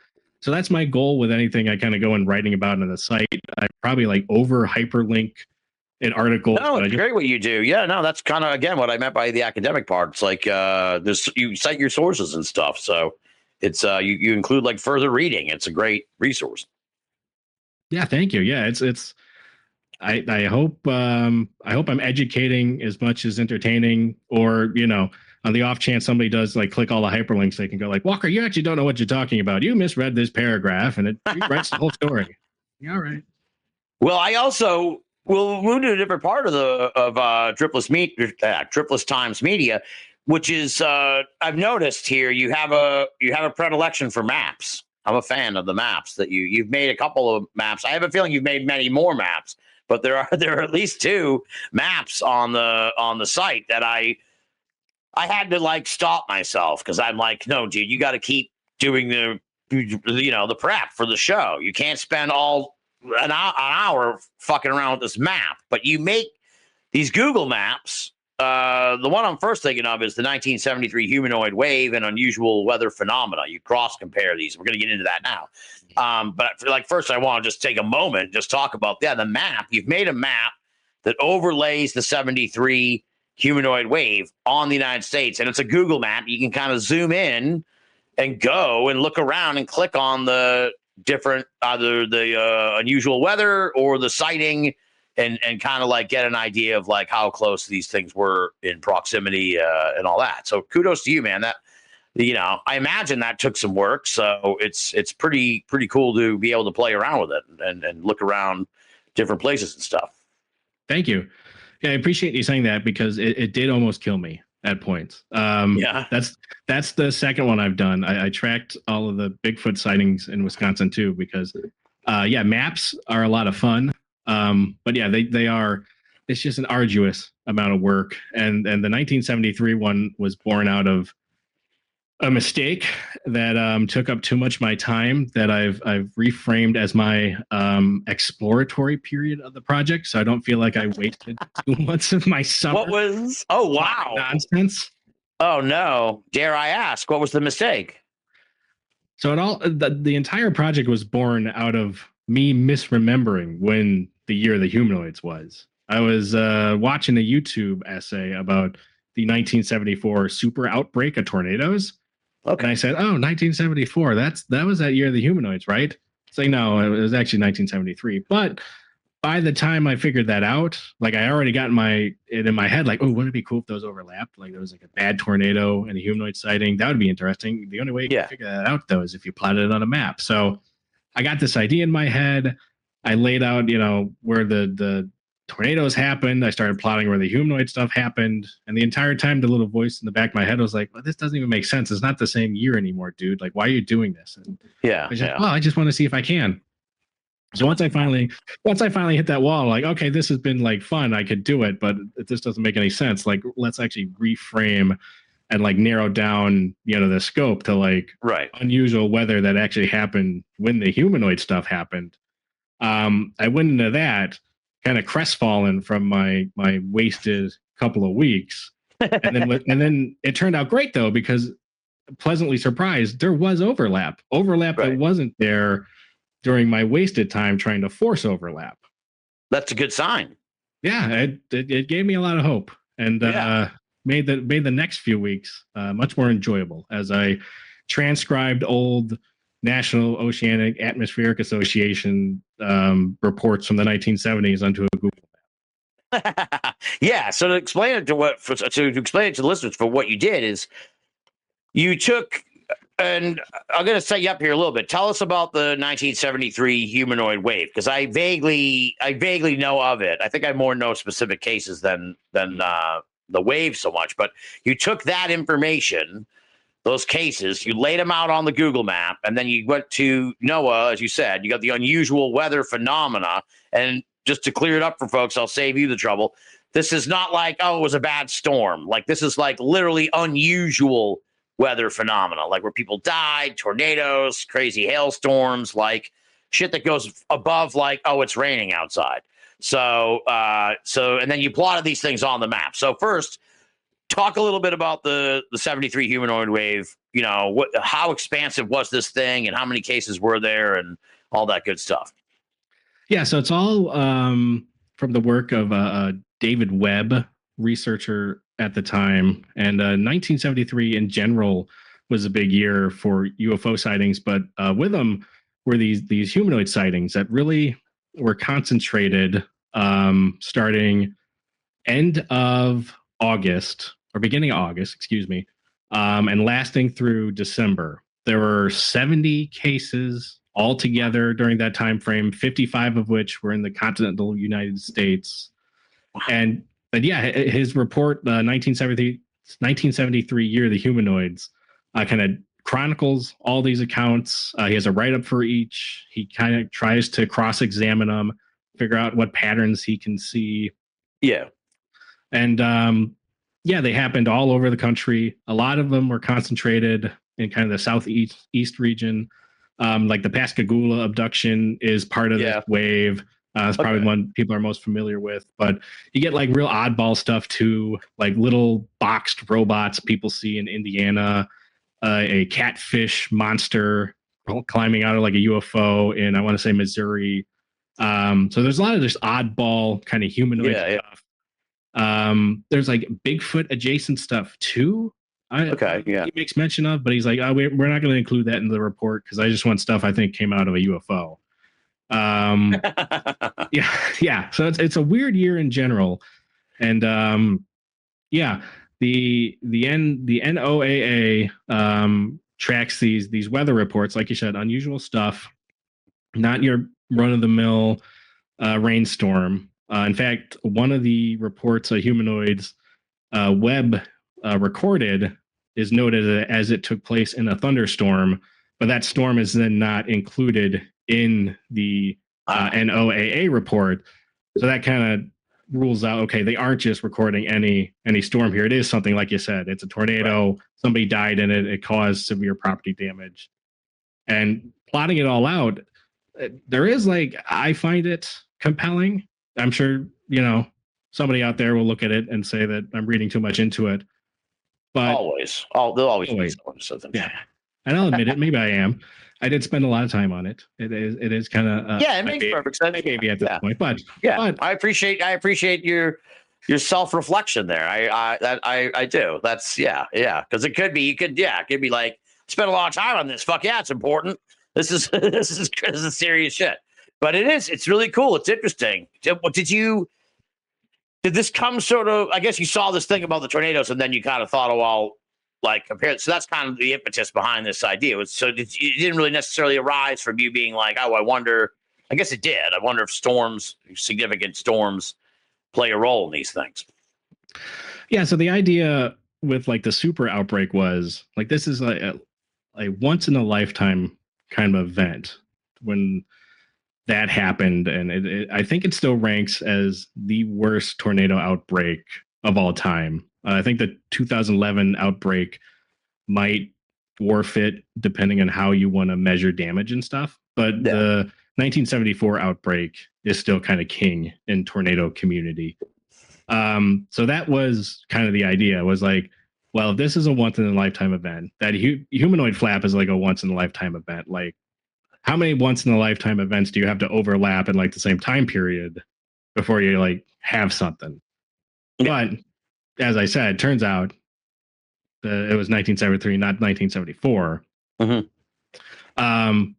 that's my goal with anything I kind of go and writing about on the site. I probably like over hyperlink an article. No, it's great what you do. Yeah, no, that's kind of, again, what I meant by the academic part. It's like you cite your sources and stuff. So it's you include like further reading. It's a great resource. Yeah, thank you. Yeah, it's I hope I'm educating as much as entertaining, or, you know, on the off chance somebody does like click all the hyperlinks, they can go like, Walker, you actually don't know what you're talking about. You misread this paragraph, and it rewrites the whole story. Yeah, all right. Well, I also will move to a different part of Tripless Times Media, which is I've noticed here you have a predilection for maps. I'm a fan of the maps that you've made. A couple of maps. I have a feeling you've made many more maps, but there are at least 2 maps on the site that I had to like stop myself, because I'm like, no, dude, you got to keep doing the prep for the show. You can't spend an hour fucking around with this map, but you make these Google maps. The one I'm first thinking of is the 1973 humanoid wave and unusual weather phenomena. You cross compare these. We're going to get into that now. But first I want to just take a moment, just talk about the map. You've made a map that overlays the 73 humanoid wave on the United States. And it's a Google map. You can kind of zoom in and go and look around and click on the different, either the unusual weather or the sighting, and kind of like get an idea of like how close these things were in proximity and all that. So kudos to you, man. I imagine that took some work. So it's pretty cool to be able to play around with it and look around different places and stuff. Thank you. Yeah, I appreciate you saying that because it did almost kill me at points. Yeah. That's the second one I've done. I tracked all of the Bigfoot sightings in Wisconsin too because maps are a lot of fun. But yeah, they are. It's just an arduous amount of work, and the 1973 one was born out of a mistake that took up too much of my time that I've reframed as my exploratory period of the project, so I don't feel like I wasted 2 months of my summer. What was? Oh wow! Nonsense. Oh no! Dare I ask? What was the mistake? So the entire project was born out of me misremembering when the year of the humanoids was. I was watching a YouTube essay about the 1974 super outbreak of tornadoes. Okay. And I said, 1974, that was that year of the humanoids, right? It's like, no, it was actually 1973. But by the time I figured that out, like I already got it in my head, like, oh, wouldn't it be cool if those overlapped? Like there was like a bad tornado and a humanoid sighting. That would be interesting. The only way you can figure that out, though, is if you plotted it on a map. So I got this idea in my head. I laid out, where the tornadoes happened. I started plotting where the humanoid stuff happened. And the entire time, the little voice in the back of my head was like, well, this doesn't even make sense. It's not the same year anymore, dude. Like, why are you doing this? And I just want to see if I can. So once I finally hit that wall, like, okay, this has been like fun. I could do it, but this doesn't make any sense. Like, let's actually reframe and like narrow down, the scope to like unusual weather that actually happened when the humanoid stuff happened. I went into that kind of crestfallen from my wasted couple of weeks, and then it turned out great though because pleasantly surprised there was overlap that wasn't there during my wasted time trying to force overlap. That's a good sign. Yeah, it gave me a lot of hope and made the next few weeks much more enjoyable as I transcribed old National Oceanic Atmospheric Association reports from the 1970s onto a Google map. Yeah, so to explain it to the listeners for what you did is you took, and I'm going to set you up here a little bit. Tell us about the 1973 humanoid wave because I vaguely know of it. I think I more know specific cases than the wave so much. But you took that information, those cases, you laid them out on the Google map, and then you went to NOAA, as you said. You got the unusual weather phenomena. And just to clear it up for folks, I'll save you the trouble. This is not like, it was a bad storm. Like, this is like literally unusual weather phenomena, like where people died, tornadoes, crazy hailstorms, like shit that goes above like, it's raining outside. So and then you plotted these things on the map. So first, talk a little bit about the 73 humanoid wave. How expansive was this thing and how many cases were there and all that good stuff. Yeah, so it's all from the work of David Webb, researcher at the time. And 1973 in general was a big year for UFO sightings, but with them were these humanoid sightings that really were concentrated starting end of August or beginning of August, excuse me, and lasting through December. There were 70 cases altogether during that time frame, 55 of which were in the continental United States. And his report, 1973 year of the humanoids, kind of chronicles all these accounts. He has a write-up for each. He kind of tries to cross-examine them, figure out what patterns he can see. Yeah. And they happened all over the country. A lot of them were concentrated in kind of the southeast region. Like the Pascagoula abduction is part of this wave. It's probably one people are most familiar with, but you get like real oddball stuff too, like little boxed robots people see in Indiana, a catfish monster climbing out of like a UFO in, I want to say, Missouri. So there's a lot of this oddball kind of humanoid stuff. There's like Bigfoot adjacent stuff too. He makes mention of, but he's like, we're not going to include that in the report because I just want stuff I think came out of a UFO. So it's a weird year in general, and the NOAA tracks these weather reports, like you said, unusual stuff, not your run of the mill rainstorm. In fact, one of the reports a humanoids Webb recorded is noted as it took place in a thunderstorm, but that storm is then not included in the NOAA report. So that kind of rules out, okay, they aren't just recording any storm here. It is something, like you said, it's a tornado. Right. Somebody died in it. It caused severe property damage. And plotting it all out, there is I find it compelling. I'm sure, somebody out there will look at it and say that I'm reading too much into it. But there'll always be something. Yeah. And I'll admit it, maybe I am. I did spend a lot of time on it. It is kind of it makes perfect sense. Maybe at this point, but I appreciate your self-reflection there. I do. That's because it could be like, spend a lot of time on this. Fuck yeah, it's important. This is serious shit. But it's really cool. It's interesting. Did this come sort of, I guess you saw this thing about the tornadoes and then you kind of thought, compared. So that's kind of the impetus behind this idea. It didn't really necessarily arise from you being like, oh, I wonder. I guess it did. I wonder if significant storms play a role in these things. Yeah. So the idea with the super outbreak was this is a once in a lifetime kind of event when that happened. And I think it still ranks as the worst tornado outbreak of all time. I think the 2011 outbreak might forfeit depending on how you want to measure damage and stuff. But the 1974 outbreak is still kind of king in tornado community. So that was kind of the idea, was if this is a once in a lifetime event, that humanoid flap is a once in a lifetime event. How many once in a lifetime events do you have to overlap in the same time period before you have something? Yeah. But as I said, turns out it was 1973, not 1974. Mm-hmm.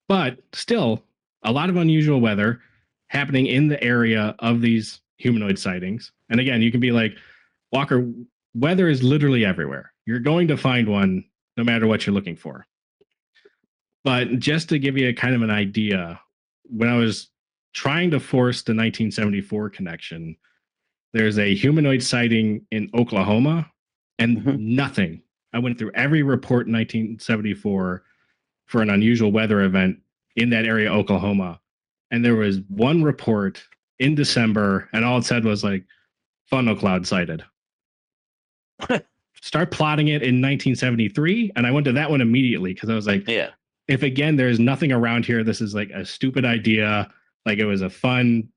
But still, a lot of unusual weather happening in the area of these humanoid sightings. And again, you can be like, Walker, weather is literally everywhere. You're going to find one no matter what you're looking for. But just to give you a kind of an idea, when I was trying to force the 1974 connection, there's a humanoid sighting in Oklahoma and nothing. I went through every report in 1974 for an unusual weather event in that area, Oklahoma. And there was one report in December, and all it said was funnel cloud sighted. Start plotting it in 1973, and I went to that one immediately because I was if again there's nothing around here, this is a stupid idea. It was a fun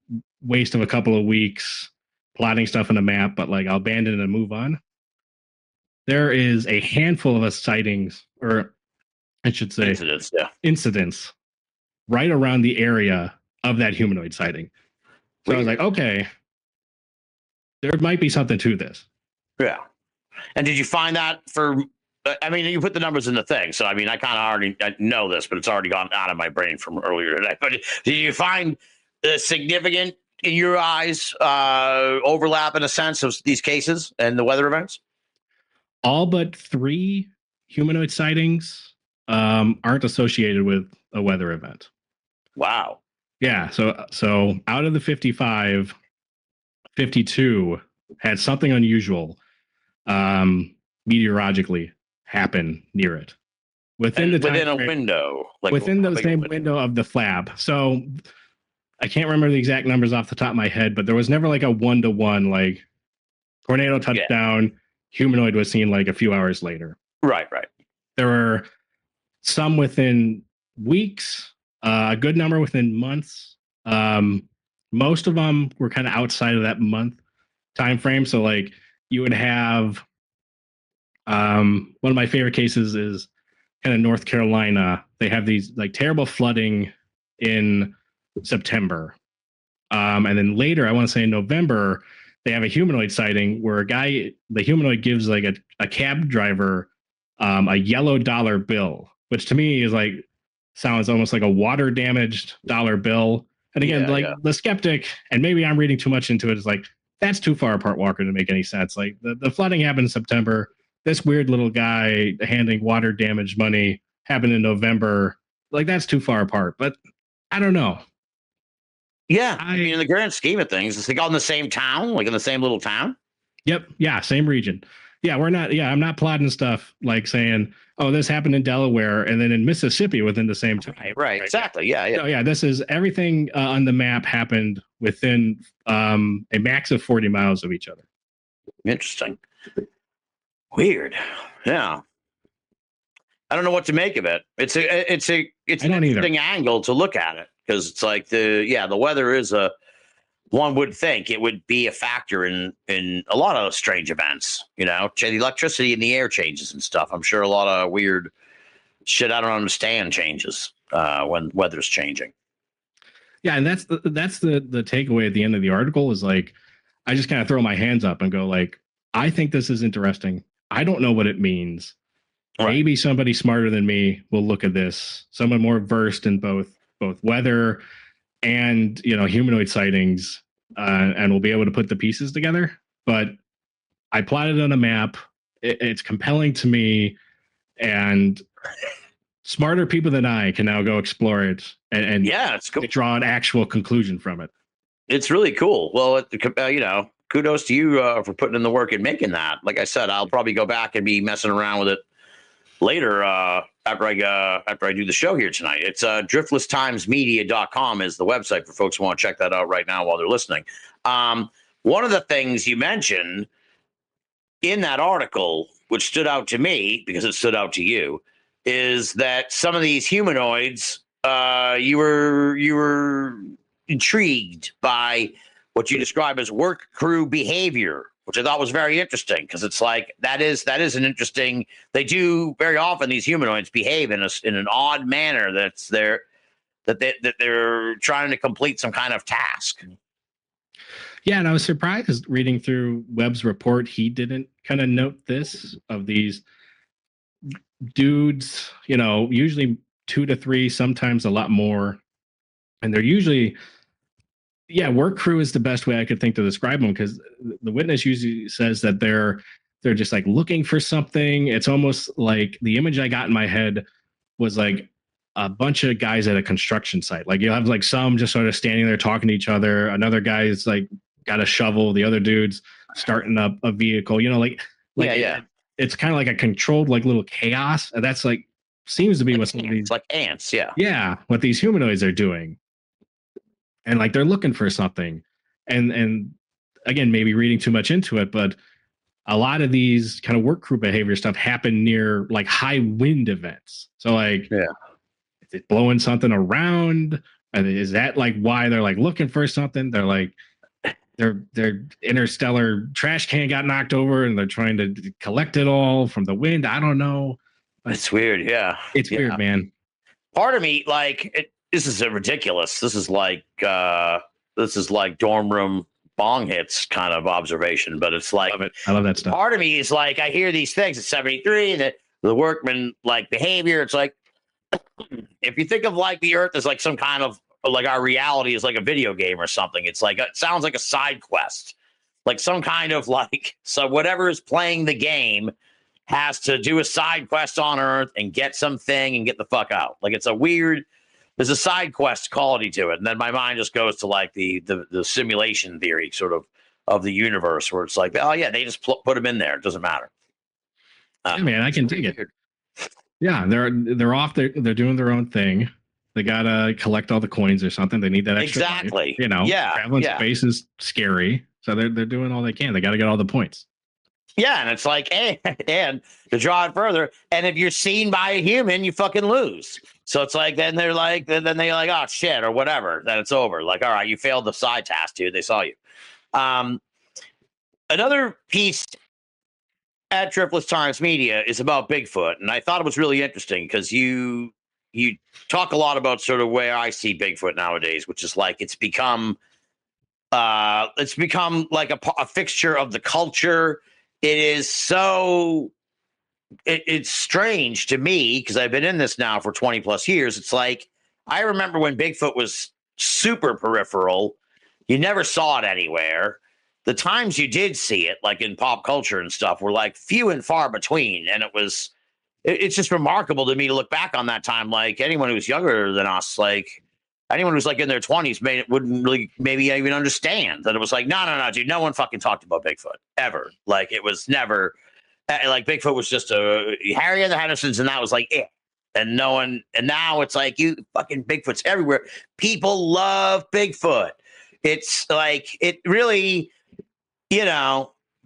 waste of a couple of weeks plotting stuff on a map, but I'll abandon it and move on. There is a handful of sightings, or I should say incidents right around the area of that humanoid sighting. So I was okay, there might be something to this. Yeah. And did you find that you put the numbers in the thing, so I kind of already know this, but it's already gone out of my brain from earlier today. But did you find significant, in your eyes, overlap in a sense of these cases and the weather events? All but 3 humanoid sightings aren't associated with a weather event. Wow. Yeah. So out of the 55, 52 had something unusual meteorologically happen near it within the window, within the same window of the flap. So I can't remember the exact numbers off the top of my head, but there was never a 1-to-1 tornado touchdown. Humanoid was seen a few hours later. Right. There were some within weeks, a good number within months. Most of them were kind of outside of that month time frame. So you would have one of my favorite cases is kind of North Carolina. They have these terrible flooding in September. And then later, I want to say in November, they have a humanoid sighting where the humanoid gives a cab driver a yellow dollar bill, which to me is sounds almost like a water damaged dollar bill. And again, the skeptic, and maybe I'm reading too much into it, is that's too far apart, Walker, to make any sense. Like the flooding happened in September. This weird little guy handing water damage money happened in November. Like that's too far apart. But I don't know. Yeah, I mean, in the grand scheme of things, it's like all in the same town, like in the same little town. Yep. Yeah. Same region. Yeah. We're not. Yeah. I'm not plotting stuff like saying, oh, this happened in Delaware and then in Mississippi within the same time. Right. Exactly. Yeah. Yeah. So, yeah. This is everything on the map happened within a max of 40 miles of each other. Interesting. Weird. Yeah. I don't know what to make of it. It's an interesting angle to look at it because it's like the weather is one would think it would be a factor in a lot of strange events, the electricity in the air changes and stuff. I'm sure a lot of weird shit I don't understand changes when weather's changing. Yeah, and that's the takeaway at the end of the article is like, I just kind of throw my hands up and go like, I think this is interesting. I don't know what it means. Right. Maybe somebody smarter than me will look at this. Someone more versed in both weather and humanoid sightings, and we'll be able to put the pieces together. But I plotted on a map. It's compelling to me, and smarter people than I can now go explore it and it's cool. Draw an actual conclusion from it. It's really cool. Well, kudos to you for putting in the work and making that. Like I said, I'll probably go back and be messing around with it later after I do the show here tonight. It's driftlesstimesmedia.com is the website for folks who want to check that out right now while they're listening. One of the things you mentioned in that article, which stood out to me because it stood out to you, is that some of these humanoids, you were intrigued by what you describe as work crew behavior, which I thought was very interesting because it's like that is an interesting. They do very often, these humanoids behave in an odd manner that they're trying to complete some kind of task. Yeah, and I was surprised reading through Webb's report. He didn't kind of note this of these dudes, usually 2 to 3, sometimes a lot more. And they're usually, work crew is the best way I could think to describe them because the witness usually says that they're just like looking for something. It's almost like the image I got in my head was like a bunch of guys at a construction site. Like you'll have like some just sort of standing there talking to each other. Another guy is like got a shovel. The other dude's starting up a vehicle, It's kind of like a controlled like little chaos. And that's like, seems to be what some of these like ants. Yeah. Yeah. What these humanoids are doing. And like, they're looking for something. And again, maybe reading too much into it, but a lot of these kind of work crew behavior stuff happen near like high wind events. So like, is it blowing something around? Is that like why they're like looking for something? They're like, their interstellar trash can got knocked over and they're trying to collect it all from the wind. I don't know. It's weird. Yeah. It's weird, man. Part of me, like, this is ridiculous. This is like dorm room bong hits kind of observation, but it's like, I love that stuff. Part of me is like, I hear these things at 73 and the workman like behavior. It's like, if you think of like the earth as like some kind of, like our reality is like a video game or something. It's like, it sounds like a side quest, like some kind of like, so whatever is playing the game has to do a side quest on Earth and get something and get the fuck out. Like it's a weird, there's a side quest quality to it. And then my mind just goes to like the simulation theory sort of the universe where it's like, oh yeah, they just put them in there. It doesn't matter. Yeah, man, I can dig it. Yeah. They're off. They're doing their own thing. They gotta collect all the coins or something. They need that extra exactly. Money, traveling space is scary, so they're doing all they can. They got to get all the points. Yeah, and it's like, and to draw it further, and if you're seen by a human, you fucking lose. So it's like, then they're like, oh shit, or whatever. Then it's over. Like, all right, you failed the side task, dude. They saw you. Another piece at Driftless Times Media is about Bigfoot, and I thought it was really interesting because you talk a lot about sort of where I see Bigfoot nowadays, which is like it's become like a fixture of the culture. It is so it's strange to me because I've been in this now for 20 plus years. It's like I remember when Bigfoot was super peripheral. You never saw it anywhere. the times you did see it, like in pop culture and stuff, were like few and far between. And it's just remarkable to me to look back on that time. Like anyone who's younger than us, like anyone who's like in their 20s, wouldn't really maybe even understand that it was like, no, dude, no one fucking talked about Bigfoot ever. Like it was never like Bigfoot was just a Harry and the Hendersons, and that was like it. And no one, and now it's like you fucking Bigfoot's everywhere. People love Bigfoot. It's like it really,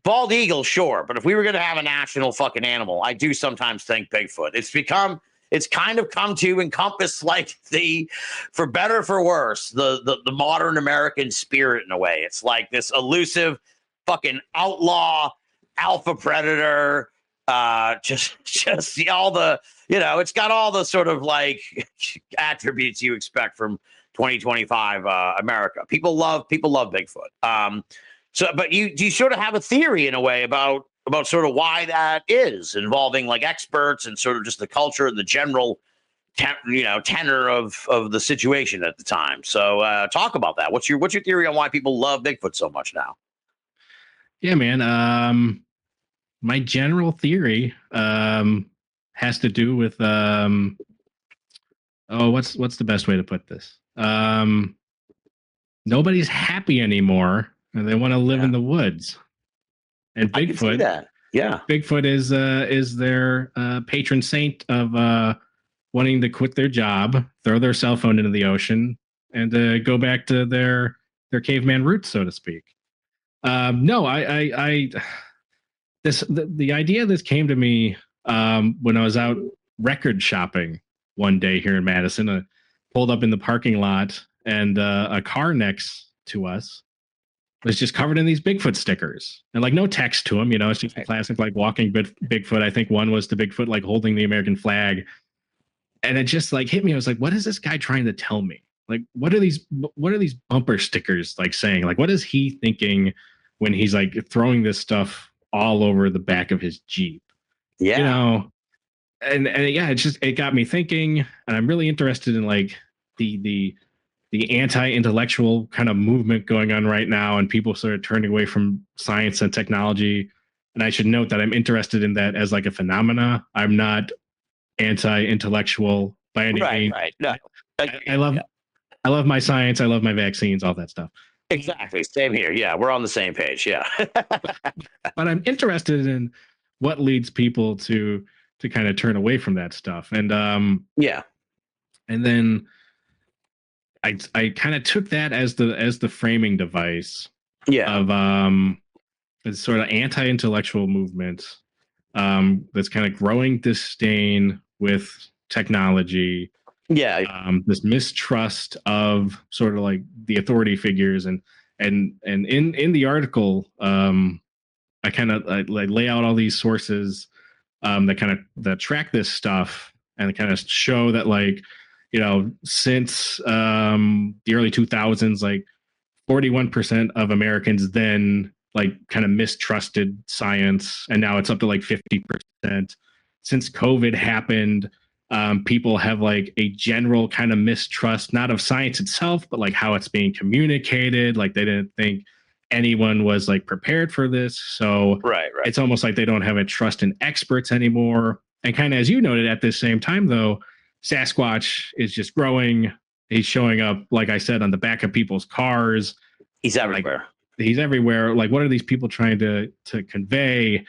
bald eagle, sure. But if we were going to have a national fucking animal, I do sometimes think Bigfoot. It's kind of come to encompass like for better or for worse, the modern American spirit in a way. It's like this elusive fucking outlaw alpha predator, just all the, it's got all the sort of like attributes you expect from 2025 America. People love Bigfoot. But you sort of have a theory in a way about sort of why that is, involving like experts and sort of just the culture and the general tenor of the situation at the time. So talk about that. What's your theory on why people love Bigfoot so much now? Yeah, man. My general theory has to do with what's the best way to put this? Nobody's happy anymore, and they want to live in the woods. And I can see that. Yeah, Bigfoot is their patron saint of wanting to quit their job, throw their cell phone into the ocean, and go back to their caveman roots, so to speak. The idea of this came to me when I was out record shopping one day here in Madison. I pulled up in the parking lot, and a car next to us was just covered in these Bigfoot stickers, and like no text to them. It's just a classic like walking Bigfoot. I think one was the Bigfoot like holding the American flag, and it just like hit me. I was like, what is this guy trying to tell me? Like, what are these bumper stickers like saying? Like, what is he thinking when he's like throwing this stuff all over the back of his Jeep? Yeah. And yeah, it got me thinking, and I'm really interested in like the anti-intellectual kind of movement going on right now, and people sort of turning away from science and technology. And I should note that I'm interested in that as like a phenomena. I'm not anti-intellectual by any means. Right. No, I love my science. I love my vaccines, all that stuff. Exactly. Same here. Yeah, we're on the same page. Yeah. But I'm interested in what leads people to kind of turn away from that stuff. And yeah. And then I kind of took that as the framing device of this sort of anti-intellectual movement that's kind of growing disdain with technology. Yeah. This mistrust of sort of like the authority figures, and in the article, I kind of lay out all these sources that track this stuff and kind of show that like, since the early 2000s, like 41% of Americans then like kind of mistrusted science, and now it's up to like 50%. Since COVID happened, people have like a general kind of mistrust, not of science itself, but like how it's being communicated. Like they didn't think anyone was like prepared for this. So right. It's almost like they don't have a trust in experts anymore. And kind of as you noted, at the same time, though, Sasquatch is just growing. He's showing up, like I said, on the back of people's cars. He's everywhere. He's everywhere. Like, what are these people trying to convey?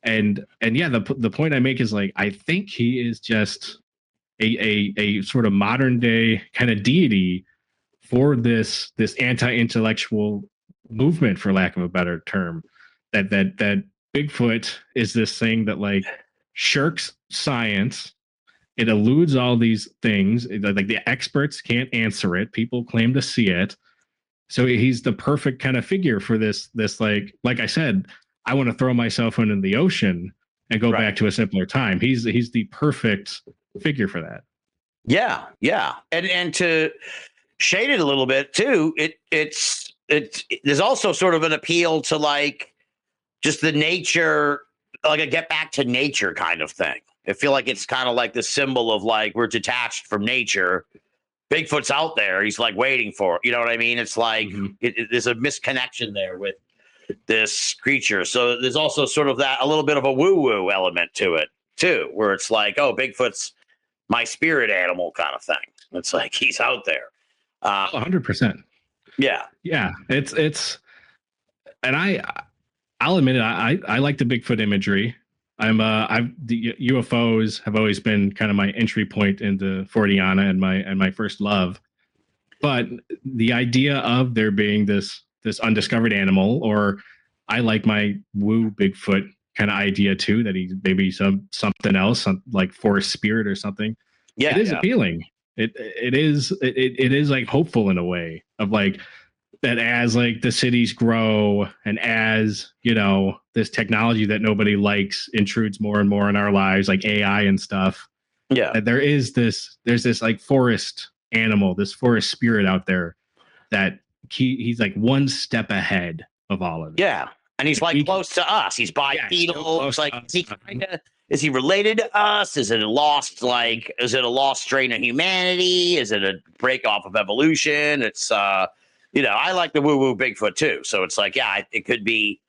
And yeah, the point I make is like, I think he is just a sort of modern day kind of deity for this anti-intellectual movement, for lack of a better term. That Bigfoot is this thing that like shirks science. It eludes all these things. Like the experts can't answer it. People claim to see it. So he's the perfect kind of figure for this like I said, I want to throw myself into the ocean and go back to a simpler time. He's the perfect figure for that. Yeah. And to shade it a little bit too, there's also sort of an appeal to like just the nature, like a get back to nature kind of thing. I feel like it's kind of like the symbol of like we're detached from nature. Bigfoot's out there. He's like waiting for it. You know what I mean? It's like there's a misconnection there with this creature. So there's also sort of that a little bit of a woo-woo element to it too, where it's like, oh, Bigfoot's my spirit animal kind of thing. It's like he's out there. 100%. Yeah. Yeah. And I'll admit it. I like the Bigfoot imagery. The UFOs have always been kind of my entry point into Forteana and my first love. But the idea of there being this undiscovered animal, or I like my woo Bigfoot kind of idea too, that he's maybe something else, like forest spirit or something. Yeah. It is appealing. It is like hopeful in a way of like that as like the cities grow and as, you know, this technology that nobody likes intrudes more and more in our lives, like AI and stuff. Yeah. That there's this like forest animal, this forest spirit out there that he's like one step ahead of all of it. Yeah. And he's like close to us. He's bipedal. It's like, is he related to us? Is it a lost strain of humanity? Is it a break off of evolution? It's you know, I like the woo-woo Bigfoot too. So it's like, yeah, it could be,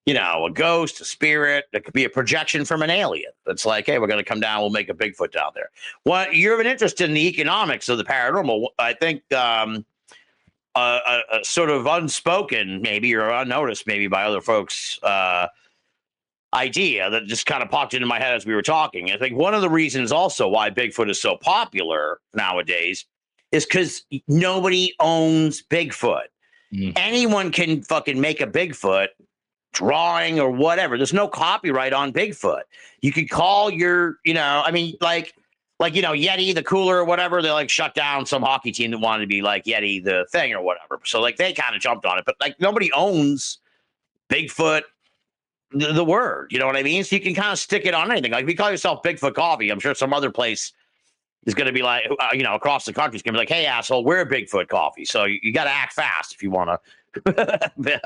you know, a ghost, a spirit. It could be a projection from an alien. It's like, hey, we're going to come down. We'll make a Bigfoot down there. Well, you have an interest in the economics of the paranormal. I think a sort of unspoken, maybe, or unnoticed, maybe by other folks, idea that just kind of popped into my head as we were talking. I think one of the reasons also why Bigfoot is so popular nowadays is because nobody owns Bigfoot. Anyone can fucking make a Bigfoot drawing or whatever. There's no copyright on Bigfoot. You could call your, you know, I mean, like, you know, Yeti, the cooler or whatever, they like shut down some hockey team that wanted to be like Yeti, the thing or whatever. So like they kind of jumped on it, but like nobody owns Bigfoot, the word, you know what I mean? So you can kind of stick it on anything. Like if you call yourself Bigfoot Coffee, I'm sure some other place is going to be like, you know, across the country is going to be like, hey, asshole, we're Bigfoot Coffee. So you got to act fast if you want to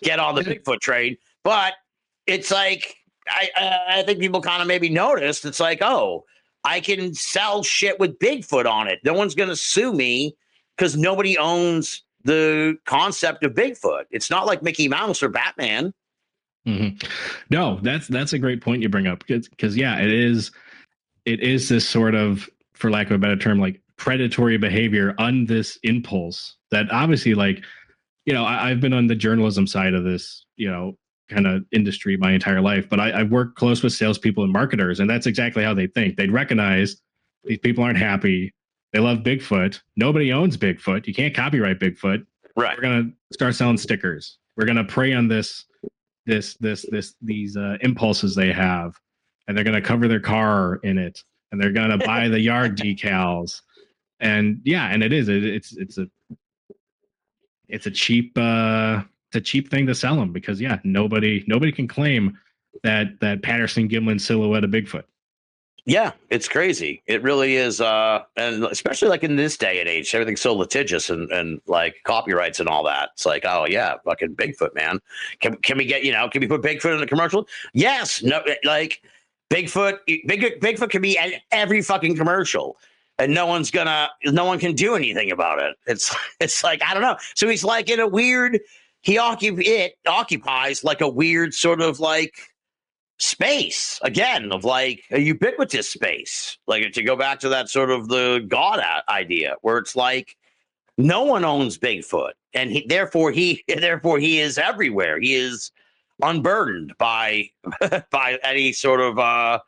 get on the Bigfoot train. But it's like, I think people kind of maybe noticed. It's like, oh, I can sell shit with Bigfoot on it. No one's going to sue me because nobody owns the concept of Bigfoot. It's not like Mickey Mouse or Batman. Mm-hmm. No, that's a great point you bring up because yeah, it is this sort of, for lack of a better term, like predatory behavior on this impulse that obviously, like, you know, I've been on the journalism side of this, you know, kind of industry my entire life, but I've worked close with salespeople and marketers, and that's exactly how they think. They'd recognize these people aren't happy. They love Bigfoot. Nobody owns Bigfoot. You can't copyright Bigfoot. Right. We're gonna start selling stickers. We're gonna prey on these impulses they have, and they're gonna cover their car in it, and they're gonna buy the yard decals, and yeah, and it's a cheap thing to sell them because yeah, nobody can claim that Patterson Gimlin silhouette of Bigfoot. Yeah, it's crazy. It really is. And especially like in this day and age, everything's so litigious and like copyrights and all that. It's like, oh yeah, fucking Bigfoot, man. Can we get, you know, can we put Bigfoot in the commercial? Yes. No, like Bigfoot can be at every fucking commercial and no one can do anything about it. It's like, I don't know. So he's like in a weird, it occupies like a weird sort of like space again of like a ubiquitous space, like to go back to that sort of the God idea where it's like no one owns Bigfoot and therefore he is everywhere. He is unburdened by any sort of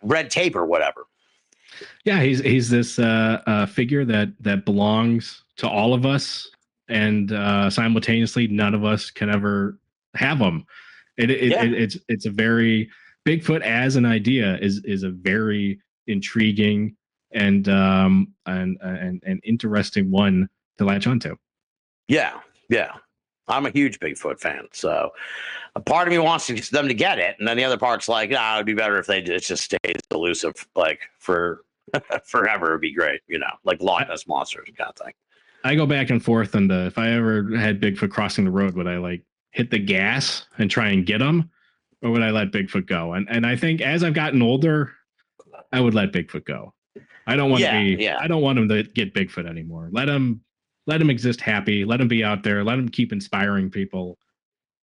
red tape or whatever. Yeah, he's this figure that belongs to all of us, and simultaneously none of us can ever have him. It's a very Bigfoot as an idea is a very intriguing and interesting one to latch onto. Yeah. I'm a huge Bigfoot fan, so a part of me wants them to get it, and then the other part's like, nah, it'd be better if it just stays elusive, like for forever. It'd be great, you know, like Loch Ness monsters kind of thing. I go back and forth on if I ever had Bigfoot crossing the road, would I like hit the gas and try and get him, or would I let Bigfoot go? And I think as I've gotten older, I would let Bigfoot go. I don't want to I don't want him to get Bigfoot anymore. Let him let him exist happy. Let him be out there. Let him keep inspiring people.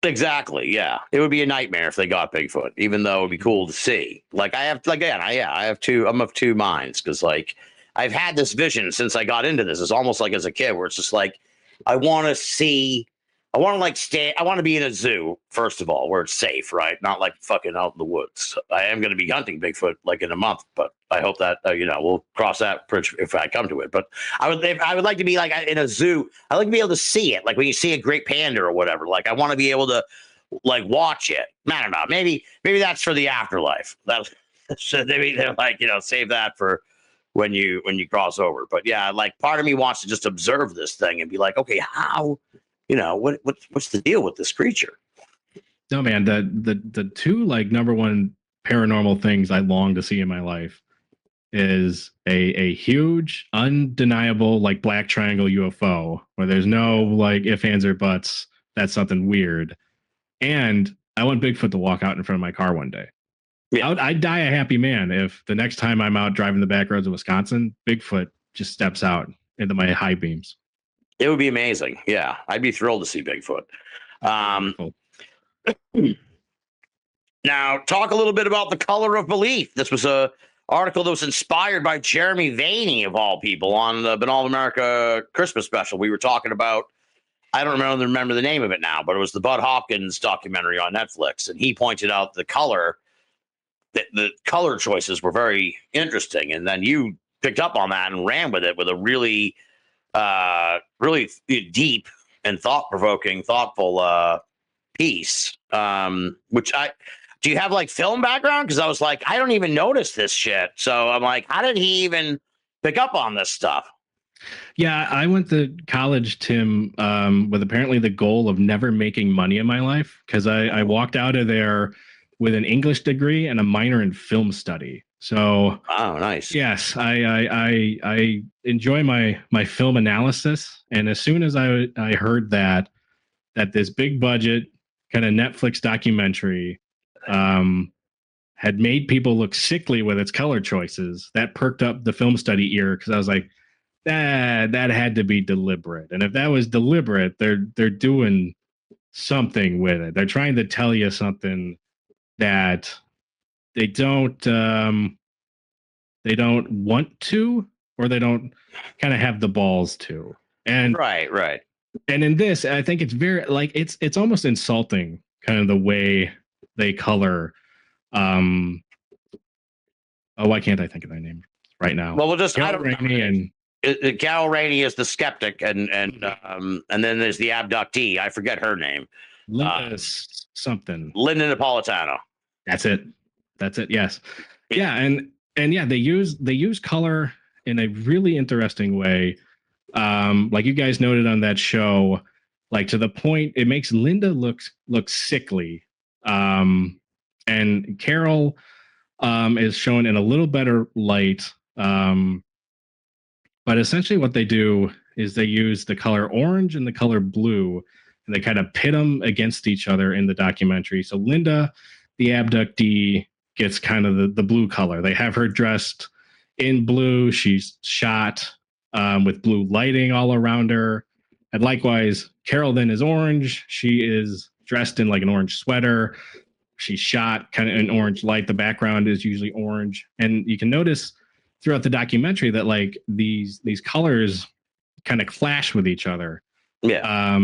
Exactly. Yeah, it would be a nightmare if they got Bigfoot, even though it'd be cool to see. Like I have, like again, I have two. I'm of two minds because like I've had this vision since I got into this. It's almost like as a kid, where it's just like I want to see. I want to like stay. I want to be in a zoo first of all, where it's safe, right? Not like fucking out in the woods. I am going to be hunting Bigfoot like in a month, but I hope that we'll cross that bridge if I come to it. But I would like to be like in a zoo. I like to be able to see it, like when you see a great panda or whatever. Like I want to be able to like watch it. I don't know. Maybe that's for the afterlife. That so maybe they're like save that for when you cross over. But yeah, like part of me wants to just observe this thing and be like, okay, how what's the deal with this creature? No, man, the two like number one paranormal things I long to see in my life is a huge, undeniable like black triangle UFO where there's no like ifs, ands, or buts. That's something weird. And I want Bigfoot to walk out in front of my car one day. Yeah. I'd die a happy man if the next time I'm out driving the back roads of Wisconsin, Bigfoot just steps out into my high beams. It would be amazing. Yeah, I'd be thrilled to see Bigfoot. Now, talk a little bit about the color of belief. This was a article that was inspired by Jeremy Vaney, of all people, on the Binnall of America Christmas special. We were talking about, I don't remember the name of it now, but it was the Bud Hopkins documentary on Netflix, and he pointed out the color choices were very interesting, and then you picked up on that and ran with it with a really deep and thoughtful piece. Which do you have like film background? Because I was like, I don't even notice this shit. So I'm like, how did he even pick up on this stuff? Yeah, I went to college, Tim, with apparently the goal of never making money in my life because I walked out of there with an English degree and a minor in film study. So, oh, nice. Yes, I enjoy my film analysis, and as soon as I heard that this big budget kind of Netflix documentary had made people look sickly with its color choices, that perked up the film study ear because I was like, that had to be deliberate, and if that was deliberate, they're doing something with it. They're trying to tell you something that they don't want to, or they don't kind of have the balls to. And right. And in this, I think it's very like it's almost insulting, kind of the way they color. Why can't I think of their name right now? Well, we'll just Cal Rainey and Cal Rainey is the skeptic, and then there's the abductee. I forget her name. Linda something. Linda Napolitano. That's it. Yes. Yeah, and yeah, they use color in a really interesting way. Like you guys noted on that show, like to the point it makes Linda look sickly. And Carol is shown in a little better light. But essentially what they do is they use the color orange and the color blue, and they kind of pit them against each other in the documentary. So Linda, the abductee, gets kind of the blue color. They have her dressed in blue. She's shot with blue lighting all around her. And likewise, Carol then is orange. She is dressed in like an orange sweater. She's shot kind of in orange light. The background is usually orange. And you can notice throughout the documentary that like these colors kind of clash with each other. Yeah.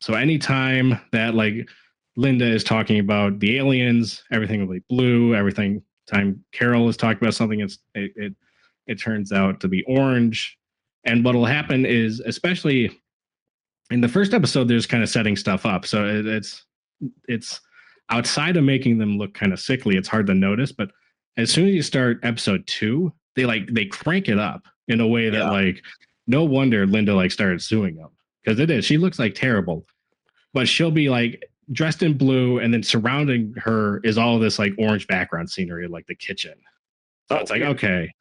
So anytime that like Linda is talking about the aliens, everything will be blue. Everything time Carol is talking about something, it turns out to be orange. And what will happen is, especially in the first episode, there's kind of setting stuff up. So it's outside of making them look kind of sickly. It's hard to notice, but as soon as you start episode 2, they crank it up in a way that like no wonder Linda like started suing them, because she looks like terrible, but she'll be like dressed in blue, and then surrounding her is all this like orange background scenery, like the kitchen. So it's like, okay,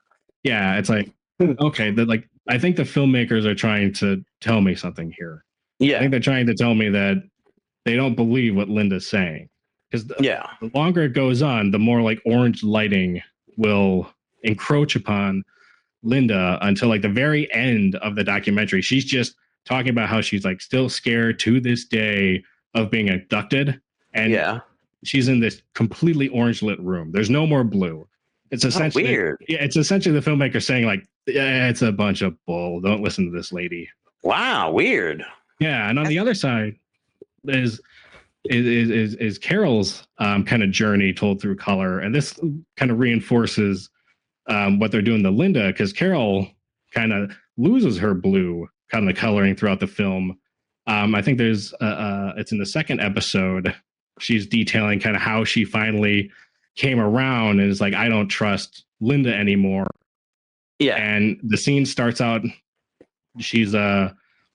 yeah, it's like, okay, like I think the filmmakers are trying to tell me something here. Yeah, I think they're trying to tell me that they don't believe what Linda's saying, because the longer it goes on, the more like orange lighting will encroach upon Linda until like the very end of the documentary. She's just talking about how she's like still scared to this day of being abducted. And she's in this completely orange lit room. There's no more blue. It's essentially weird. Yeah, it's essentially the filmmaker saying like, yeah, it's a bunch of bull. Don't listen to this lady. Wow, weird. Yeah, and on the other side is Carol's kind of journey told through color, and this kind of reinforces what they're doing to Linda, because Carol kind of loses her blue kind of coloring throughout the film. I think there's it's in the second episode. She's detailing kind of how she finally came around and is like, I don't trust Linda anymore. Yeah. And the scene starts out, she's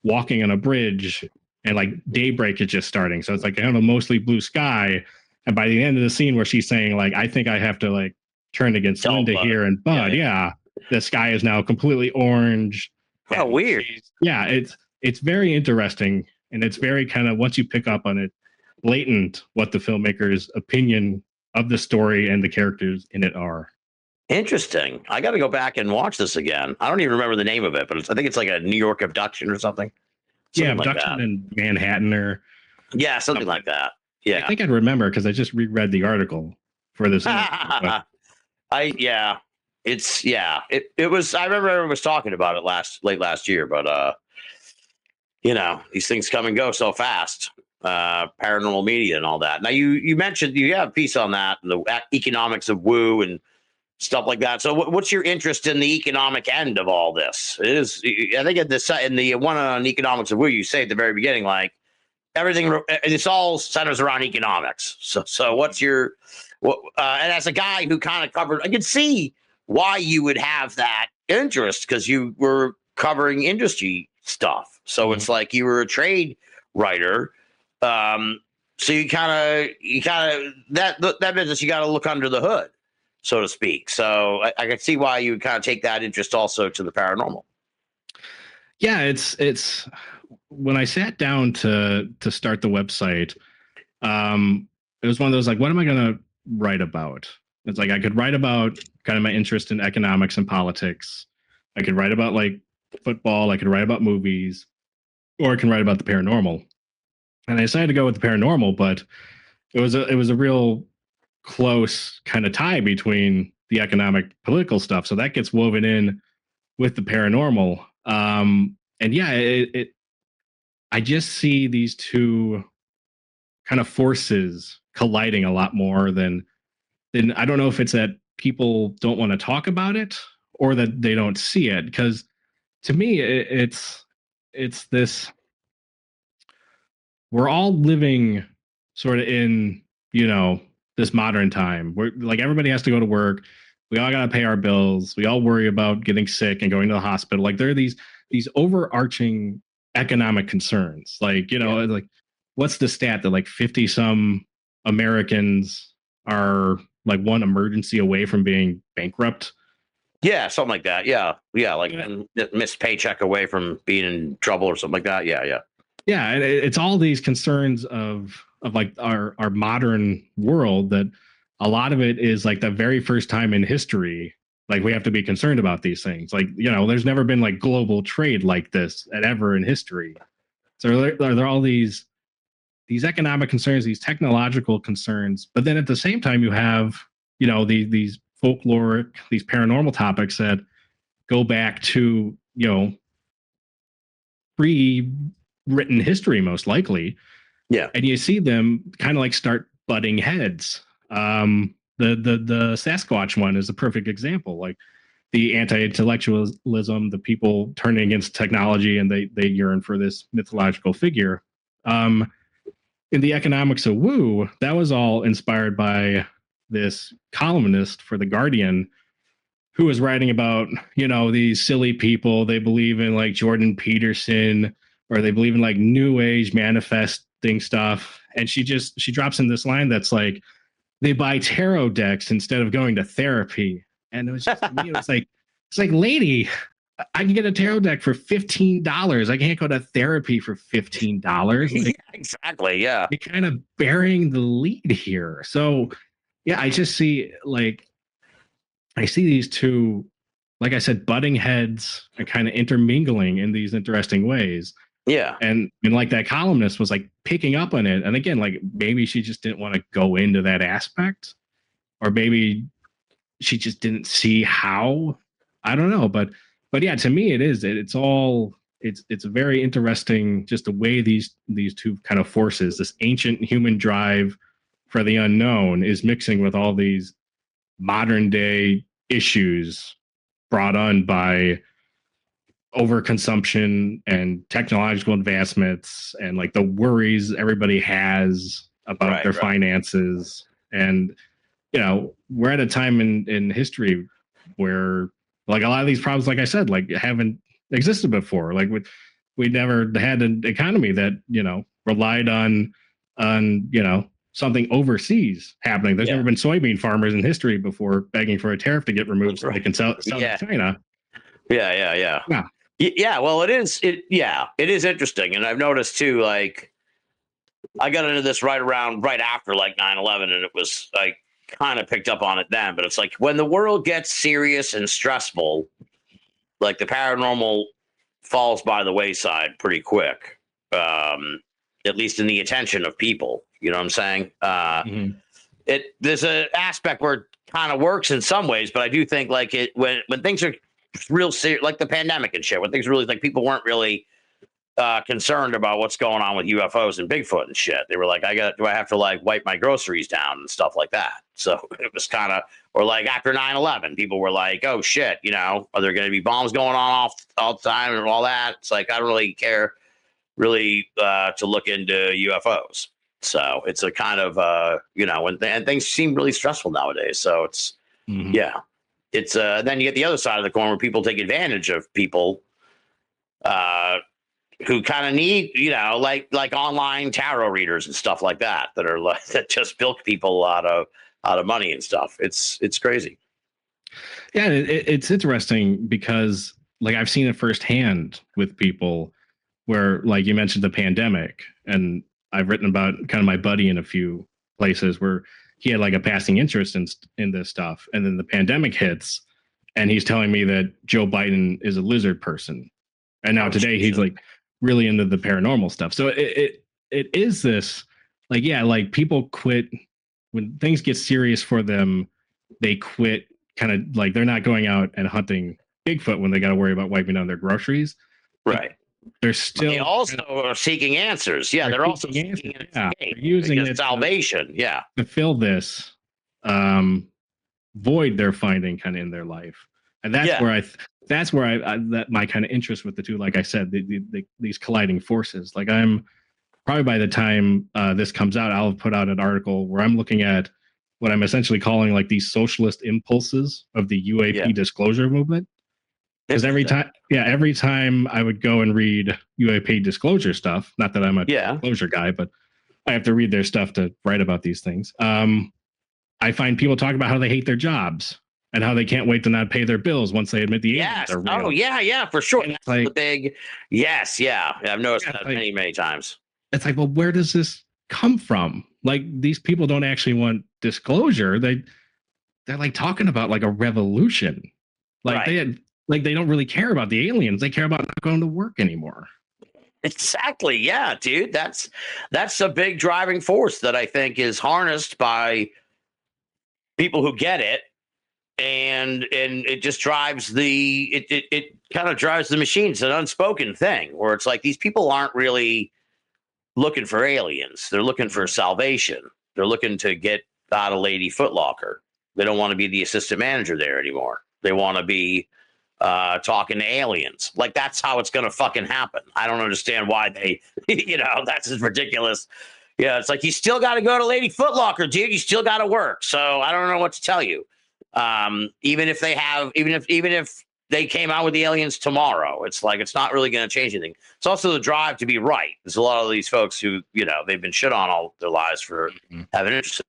walking on a bridge and like daybreak is just starting. So it's like kind of a mostly blue sky. And by the end of the scene where she's saying like, I think I have to like turn against Linda here and Bud. The sky is now completely orange. Oh, weird. Yeah. It's very interesting. And it's very kind of, once you pick up on it, blatant what the filmmaker's opinion of the story and the characters in it are. Interesting. I got to go back and watch this again. I don't even remember the name of it, but I think it's like a New York abduction or something. Abduction like in Manhattan or something like that. Yeah, I think I'd remember because I just reread the article for this. It was. I remember everyone was talking about it late last year, but these things come and go so fast. Paranormal media and all that. Now you mentioned you have a piece on that, the economics of woo and stuff like that. So what's your interest in the economic end of all this? It is, I think in the one on economics of woo, you say at the very beginning, like everything, it's all centers around economics. So what's your, and as a guy who kind of covered, I could see why you would have that interest because you were covering industry stuff. So it's like you were a trade writer. So you kind of that business, you got to look under the hood, so to speak. So I can see why you would kind of take that interest also to the paranormal. Yeah, it's when I sat down to start the website, it was one of those like, what am I going to write about? It's like I could write about kind of my interest in economics and politics. I could write about like football. I could write about movies, or I can write about the paranormal. And I decided to go with the paranormal, but it was a real close kind of tie between the economic political stuff. So that gets woven in with the paranormal. And yeah, I just see these two kind of forces colliding a lot more than I don't know if it's that people don't want to talk about it or that they don't see it. Because to me, it's this. We're all living sort of in, this modern time where like everybody has to go to work. We all got to pay our bills. We all worry about getting sick and going to the hospital. Like there are these overarching economic concerns. Like, like what's the stat that like 50 some Americans are like one emergency away from being bankrupt? Yeah, something like that. Yeah. Like missed paycheck away from being in trouble or something like that. Yeah. Yeah, and it's all these concerns of like our modern world that a lot of it is like the very first time in history, like we have to be concerned about these things. Like, there's never been like global trade like this ever in history. So there are all these economic concerns, these technological concerns, but then at the same time you have, these folkloric, these paranormal topics that go back to, pre-written history most likely. Yeah. And you see them kind of like start butting heads. The Sasquatch one is a perfect example. Like the anti-intellectualism, the people turning against technology, and they yearn for this mythological figure. In the economics of woo, that was all inspired by this columnist for The Guardian who was writing about, these silly people. They believe in like Jordan Peterson, or they believe in like new age manifesting stuff. And she drops in this line that's like, they buy tarot decks instead of going to therapy. And it was just, me, it's like, lady, I can get a tarot deck for $15. I can't go to therapy for $15. Like, yeah, exactly. Yeah. You're kind of bearing the lead here. So yeah, I just see these two, like I said, butting heads and kind of intermingling in these interesting ways. Yeah. And like that columnist was like picking up on it. And again, like maybe she just didn't want to go into that aspect, or maybe she just didn't see how. I don't know, but yeah, to me it's very interesting just the way these two kind of forces, this ancient human drive for the unknown, is mixing with all these modern day issues brought on by overconsumption and technological advancements, and like the worries everybody has about their finances. And we're at a time in history where like a lot of these problems, like I said, like haven't existed before. Like we never had an economy that relied on something overseas happening. There's never been soybean farmers in history before begging for a tariff to get removed so they can sell to China. Yeah, well, it is interesting. And I've noticed too, like, I got into this right after like 9/11, and it was like kind of picked up on it then. But it's like when the world gets serious and stressful, like the paranormal falls by the wayside pretty quick, at least in the attention of people. You know what I'm saying? There's an aspect where it kind of works in some ways, but I do think like when things are real serious, like the pandemic and shit, when things really, like, people weren't really concerned about what's going on with UFOs and Bigfoot and shit. They were like, do I have to like wipe my groceries down and stuff like that? So it was kind of, or like after 9/11, people were like, oh shit, are there going to be bombs going on all the time and all that? It's like, I don't really care really to look into UFOs. So it's a kind of, and things seem really stressful nowadays. So it's, it's then you get the other side of the coin where people take advantage of people who kind of need, like online tarot readers and stuff like that are like that just bilk people out of money and stuff. It's crazy. Yeah, it's interesting because like I've seen it firsthand with people where, like you mentioned the pandemic, and I've written about kind of my buddy in a few places where he had like a passing interest in this stuff, and then the pandemic hits, and he's telling me that Joe Biden is a lizard person, and now today he's like really into the paranormal stuff. So it is this, like, yeah, like people quit when things get serious for them. They quit, kind of like they're not going out and hunting Bigfoot when they got to worry about wiping down their groceries. Right. They're still, they also are seeking answers. Yeah, they're also seeking an escape. They're using it salvation. To fill this void they're finding kind of in their life, and that's where that my kind of interest with the two. Like I said, these colliding forces. Like I'm probably, by the time this comes out, I'll have put out an article where I'm looking at what I'm essentially calling like these socialist impulses of the UAP disclosure movement. Because every time I would go and read UAP disclosure stuff, not that I'm a disclosure guy, but I have to read their stuff to write about these things. I find people talk about how they hate their jobs and how they can't wait to not pay their bills once they admit the aliens are real. Oh, yeah, for sure. That's like the big, I've noticed that many times. It's like, well, where does this come from? Like, these people don't actually want disclosure. They're like talking about like a revolution. Like they don't really care about the aliens. They care about not going to work anymore. Exactly. Yeah, dude. That's a big driving force that I think is harnessed by people who get it, and it just drives it kind of drives the machine. It's an unspoken thing where it's like these people aren't really looking for aliens. They're looking for salvation. They're looking to get out of Lady Footlocker. They don't want to be the assistant manager there anymore. They want to be talking to aliens. Like, that's how it's going to fucking happen. I don't understand why they, that's just ridiculous. Yeah, it's like, you still got to go to Lady Footlocker, dude. You still got to work. So I don't know what to tell you. Even if they came out with the aliens tomorrow, it's like, it's not really going to change anything. It's also the drive to be right. There's a lot of these folks who, they've been shit on all their lives for having interest.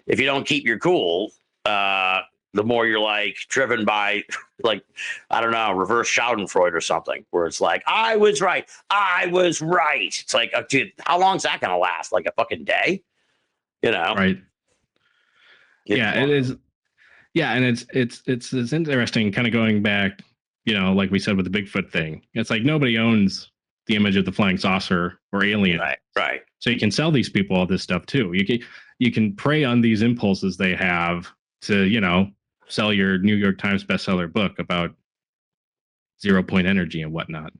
If you don't keep your cool, the more you're like driven by, like, I don't know, reverse Schadenfreude or something, where it's like, I was right. It's like, dude, how long is that going to last? Like a fucking day? Right. Yeah, it is. Yeah, and it's interesting, kind of going back like we said with the Bigfoot thing. It's like nobody owns the image of the flying saucer or alien. Right. So you can sell these people all this stuff too. You can prey on these impulses they have to, sell your New York Times bestseller book about 0 point energy and whatnot.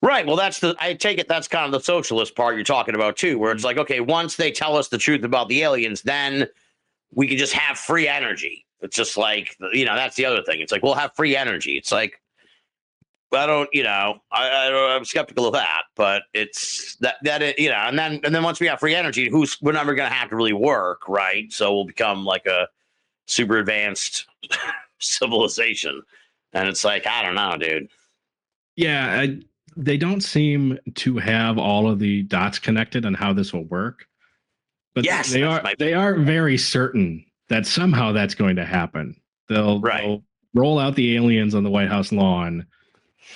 Right. Well, I take it that's kind of the socialist part you're talking about too, where it's like, okay, once they tell us the truth about the aliens, then we can just have free energy. It's just like, that's the other thing. It's like, we'll have free energy. It's like, I don't, I'm skeptical of that, but it's and then once we have free energy, we're never going to have to really work. Right. So we'll become like a super advanced civilization. And it's like, I don't know, dude. Yeah. They don't seem to have all of the dots connected on how this will work, but yes, they are very certain that somehow that's going to happen. They'll roll out the aliens on the White House lawn.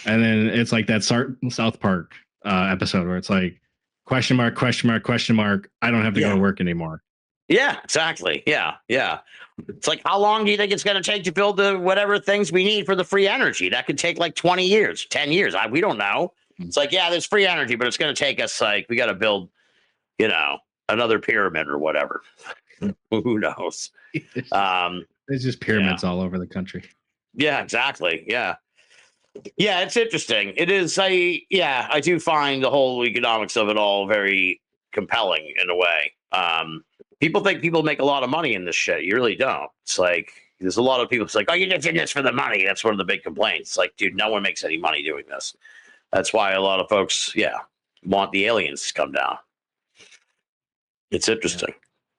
And then it's like that South Park episode where it's like, question mark, question mark, question mark. I don't have to go to work anymore. Yeah, exactly. Yeah. It's like, how long do you think it's going to take to build the whatever things we need for the free energy? That could take like 20 years, 10 years. We don't know. It's like, yeah, there's free energy, but it's going to take us we got to build, another pyramid or whatever. Who knows? There's just pyramids all over the country. Yeah, exactly. Yeah. Yeah, it's interesting. It is. I do find the whole economics of it all very compelling in a way. People think people make a lot of money in this shit. You really don't. It's like, there's a lot of people. It's like, oh, you're just in this for the money. That's one of the big complaints. It's like, dude, no one makes any money doing this. That's why a lot of folks, want the aliens to come down. It's interesting.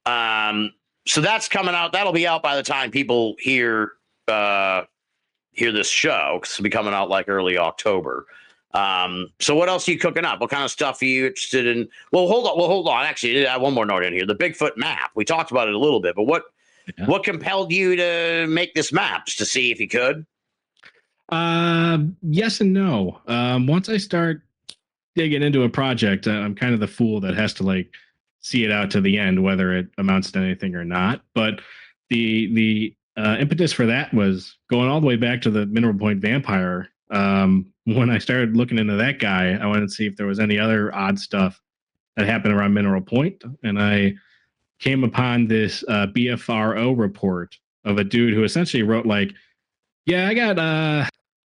So that's coming out. That'll be out by the time people hear this show, because it'll be coming out like early October. So what else are you cooking up? What kind of stuff are you interested in? Well, hold on. Actually, I have one more note in here. The Bigfoot map. We talked about it a little bit, but what compelled you to make this map? Just to see if you could? Yes and no. Once I start digging into a project, I'm kind of the fool that has to see it out to the end, whether it amounts to anything or not. But the impetus for that was going all the way back to the Mineral Point vampire. When I started looking into that guy, I wanted to see if there was any other odd stuff that happened around Mineral Point. And I came upon this BFRO report of a dude who essentially wrote yeah, I got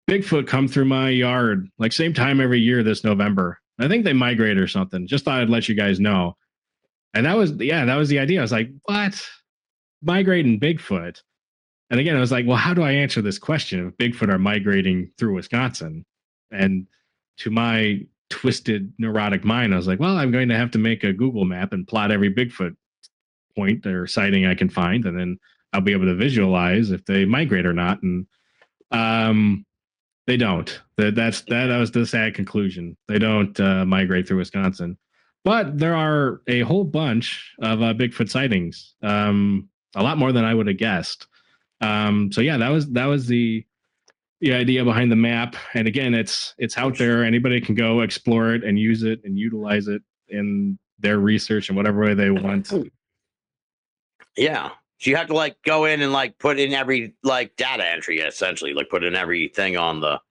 Bigfoot come through my yard, same time every year this November. I think they migrate or something. Just thought I'd let you guys know. And that was the idea. I was like, what? Migrating Bigfoot? And again, I was like, well, how do I answer this question if Bigfoot are migrating through Wisconsin? And to my twisted, neurotic mind, I was like, well, I'm going to have to make a Google map and plot every Bigfoot point or sighting I can find. And then I'll be able to visualize if they migrate or not. And they don't. That was the sad conclusion. They don't migrate through Wisconsin. But there are a whole bunch of Bigfoot sightings, a lot more than I would have guessed. So yeah, that was the idea behind the map. And again, it's out there. Anybody can go explore it and use it and utilize it in their research in whatever way they want. Yeah. So you have to go in and put in every data entry, essentially, put in everything on the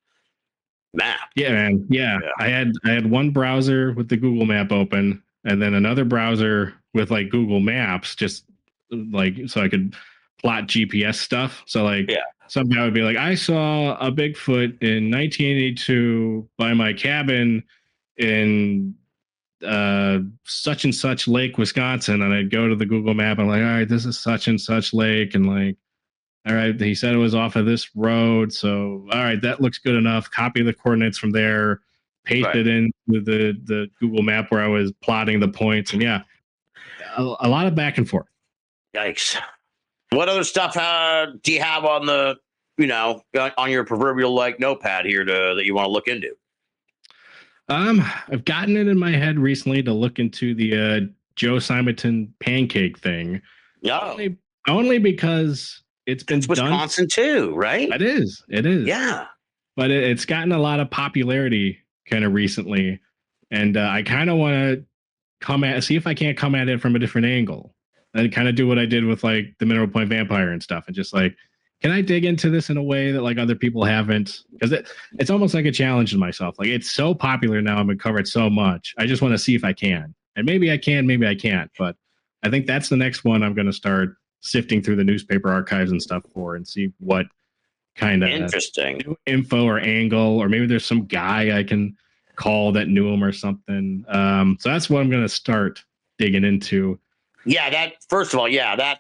map. Yeah, man. Yeah. I had one browser with the Google map open and then another browser with Google Maps, just so I could plot GPS stuff. So some guy would be like, I saw a Bigfoot in 1982 by my cabin in such and such lake, Wisconsin. And I'd go to the Google map. I'm like, all right, this is such and such lake. And all right, he said it was off of this road. So, all right, that looks good enough. Copy the coordinates from there, paste it into the Google map where I was plotting the points. And yeah, a lot of back and forth. Yikes. What other stuff do you have on the, on your proverbial notepad here that you want to look into? I've gotten it in my head recently to look into the Joe Simonton pancake thing. Yeah. Only because it's been done. Wisconsin too, right? It is. Yeah. But it's gotten a lot of popularity kind of recently. And I kind of want to see if I can't come at it from a different angle. And kind of do what I did with the Mineral Point vampire and stuff, and just can I dig into this in a way that like other people haven't? Because it's almost like a challenge to myself. Like it's so popular now, I've been covered so much. I just want to see if I can, and maybe I can, maybe I can't. But I think that's the next one I'm going to start sifting through the newspaper archives and stuff for, and see what kind of Interesting info or angle, or maybe there's some guy I can call that knew him or something. So that's what I'm going to start digging into. Yeah, that first of all, yeah,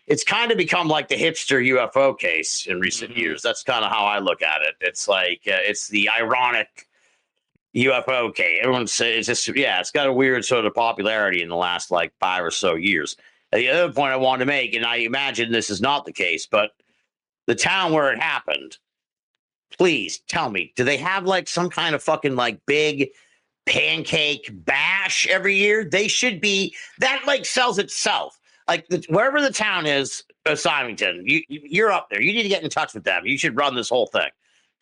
it's kind of become like the hipster UFO case in recent years. That's kind of how I look at it. It's like it's the ironic UFO case. Everyone says it's just it's got a weird sort of popularity in the last like 5 or so years. And the other point I wanted to make, and I imagine this is not the case, but the town where it happened, please tell me, do they have like some kind of fucking like big pancake bash every year? They should be, that like sells itself. Like wherever the town is, Symington, you're up there. You need to get in touch with them. You should run this whole thing.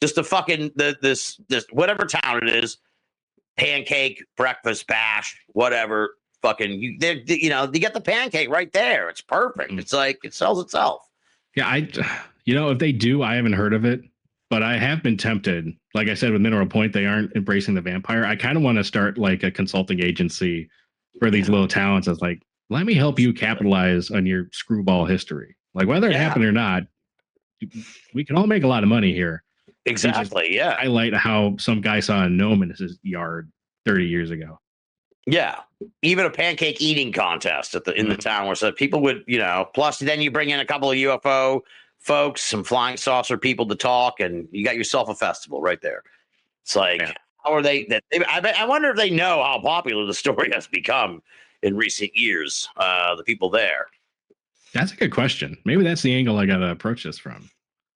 Just the fucking this whatever town it is, pancake breakfast bash, whatever. Fucking you get the pancake right there. It's perfect. It's like it sells itself. Yeah, if they do, I haven't heard of it, but I have been tempted. Like I said, with Mineral Point, they aren't embracing the vampire. I kind of want to start like a consulting agency for these little towns. It's like, let me help you capitalize on your screwball history. Like whether it happened or not, we can all make a lot of money here. Exactly. Yeah. Highlight how some guy saw a gnome in his yard 30 years ago. Yeah. Even a pancake eating contest in the town where so people would, plus then you bring in a couple of UFO folks, some flying saucer people to talk, and you got yourself a festival right there. It's like, how are they? I wonder if they know how popular the story has become in recent years, the people there. That's a good question. Maybe that's the angle I got to approach this from.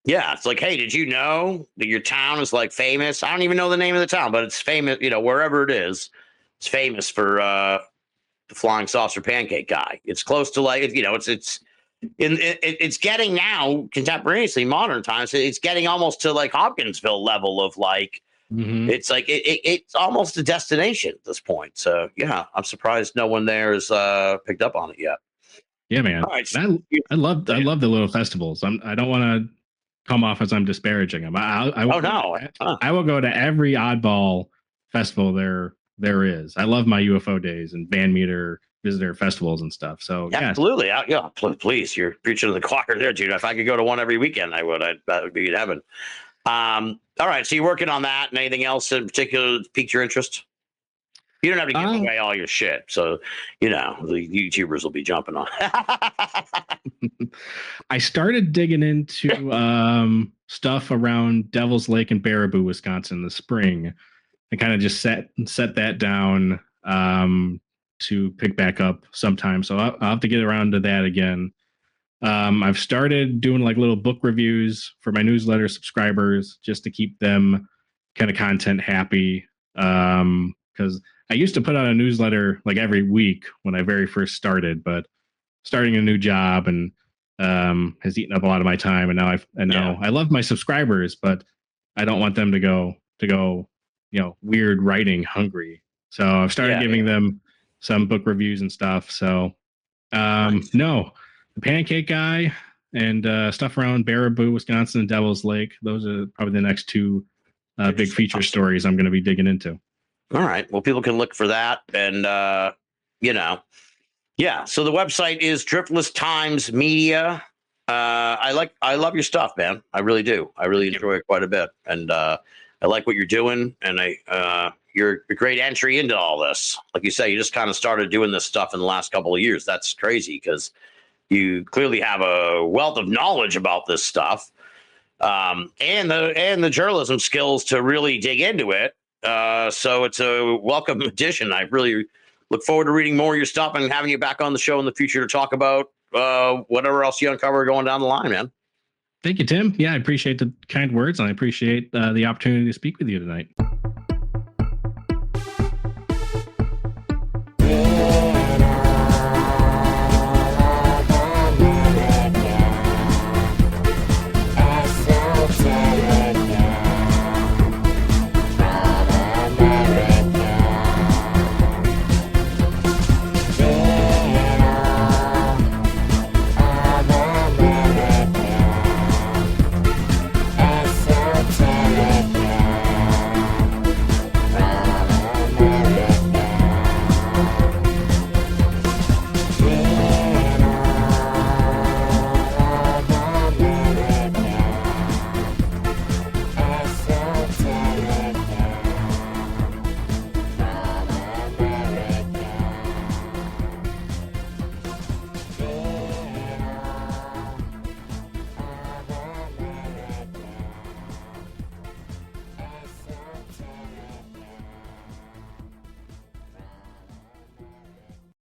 Yeah, it's like, hey, did you know that your town is like famous? I don't even know the name of the town, but it's famous, wherever it is, it's famous for the flying saucer pancake guy. It's close to like, it's getting now contemporaneously modern times. It's getting almost to like Hopkinsville level of like, it's like it's almost a destination at this point. So yeah, I'm surprised no one there has picked up on it yet. Yeah, man. Right. I love the little festivals. I don't want to come off as I'm disparaging them. I will go to every oddball festival there is. I love my UFO days and Van Meter visitor festivals and stuff. So absolutely, yeah. Please, you're preaching to the choir there, dude. If I could go to one every weekend, I would. That would be in heaven. All right, so you're working on that, and anything else in particular that piqued your interest? You don't have to give away all your shit, so the YouTubers will be jumping on. I started digging into stuff around Devil's Lake and Baraboo, Wisconsin, in the spring. I kind of just set that down to pick back up sometime. So I'll have to get around to that again. I've started doing like little book reviews for my newsletter subscribers just to keep them kind of content happy. Because I used to put out a newsletter like every week when I very first started, but starting a new job and has eaten up a lot of my time. And now I love my subscribers, but I don't want them to go weird writing hungry. So I've started giving them some book reviews and stuff. So no, the Pancake Guy and stuff around Baraboo, Wisconsin, and Devil's Lake. Those are probably the next two big feature stories I'm going to be digging into. All right. Well, people can look for that. And, so the website is Driftless Times Media. I love your stuff, man. I really do. I really enjoy it quite a bit. And I like what you're doing. And you're a great entry into all this. Like you say, you just kind of started doing this stuff in the last couple of years. That's crazy because you clearly have a wealth of knowledge about this stuff and the journalism skills to really dig into it. So it's a welcome addition. I really look forward to reading more of your stuff and having you back on the show in the future to talk about whatever else you uncover going down the line, man. Thank you, Tim. Yeah, I appreciate the kind words, and I appreciate the opportunity to speak with you tonight.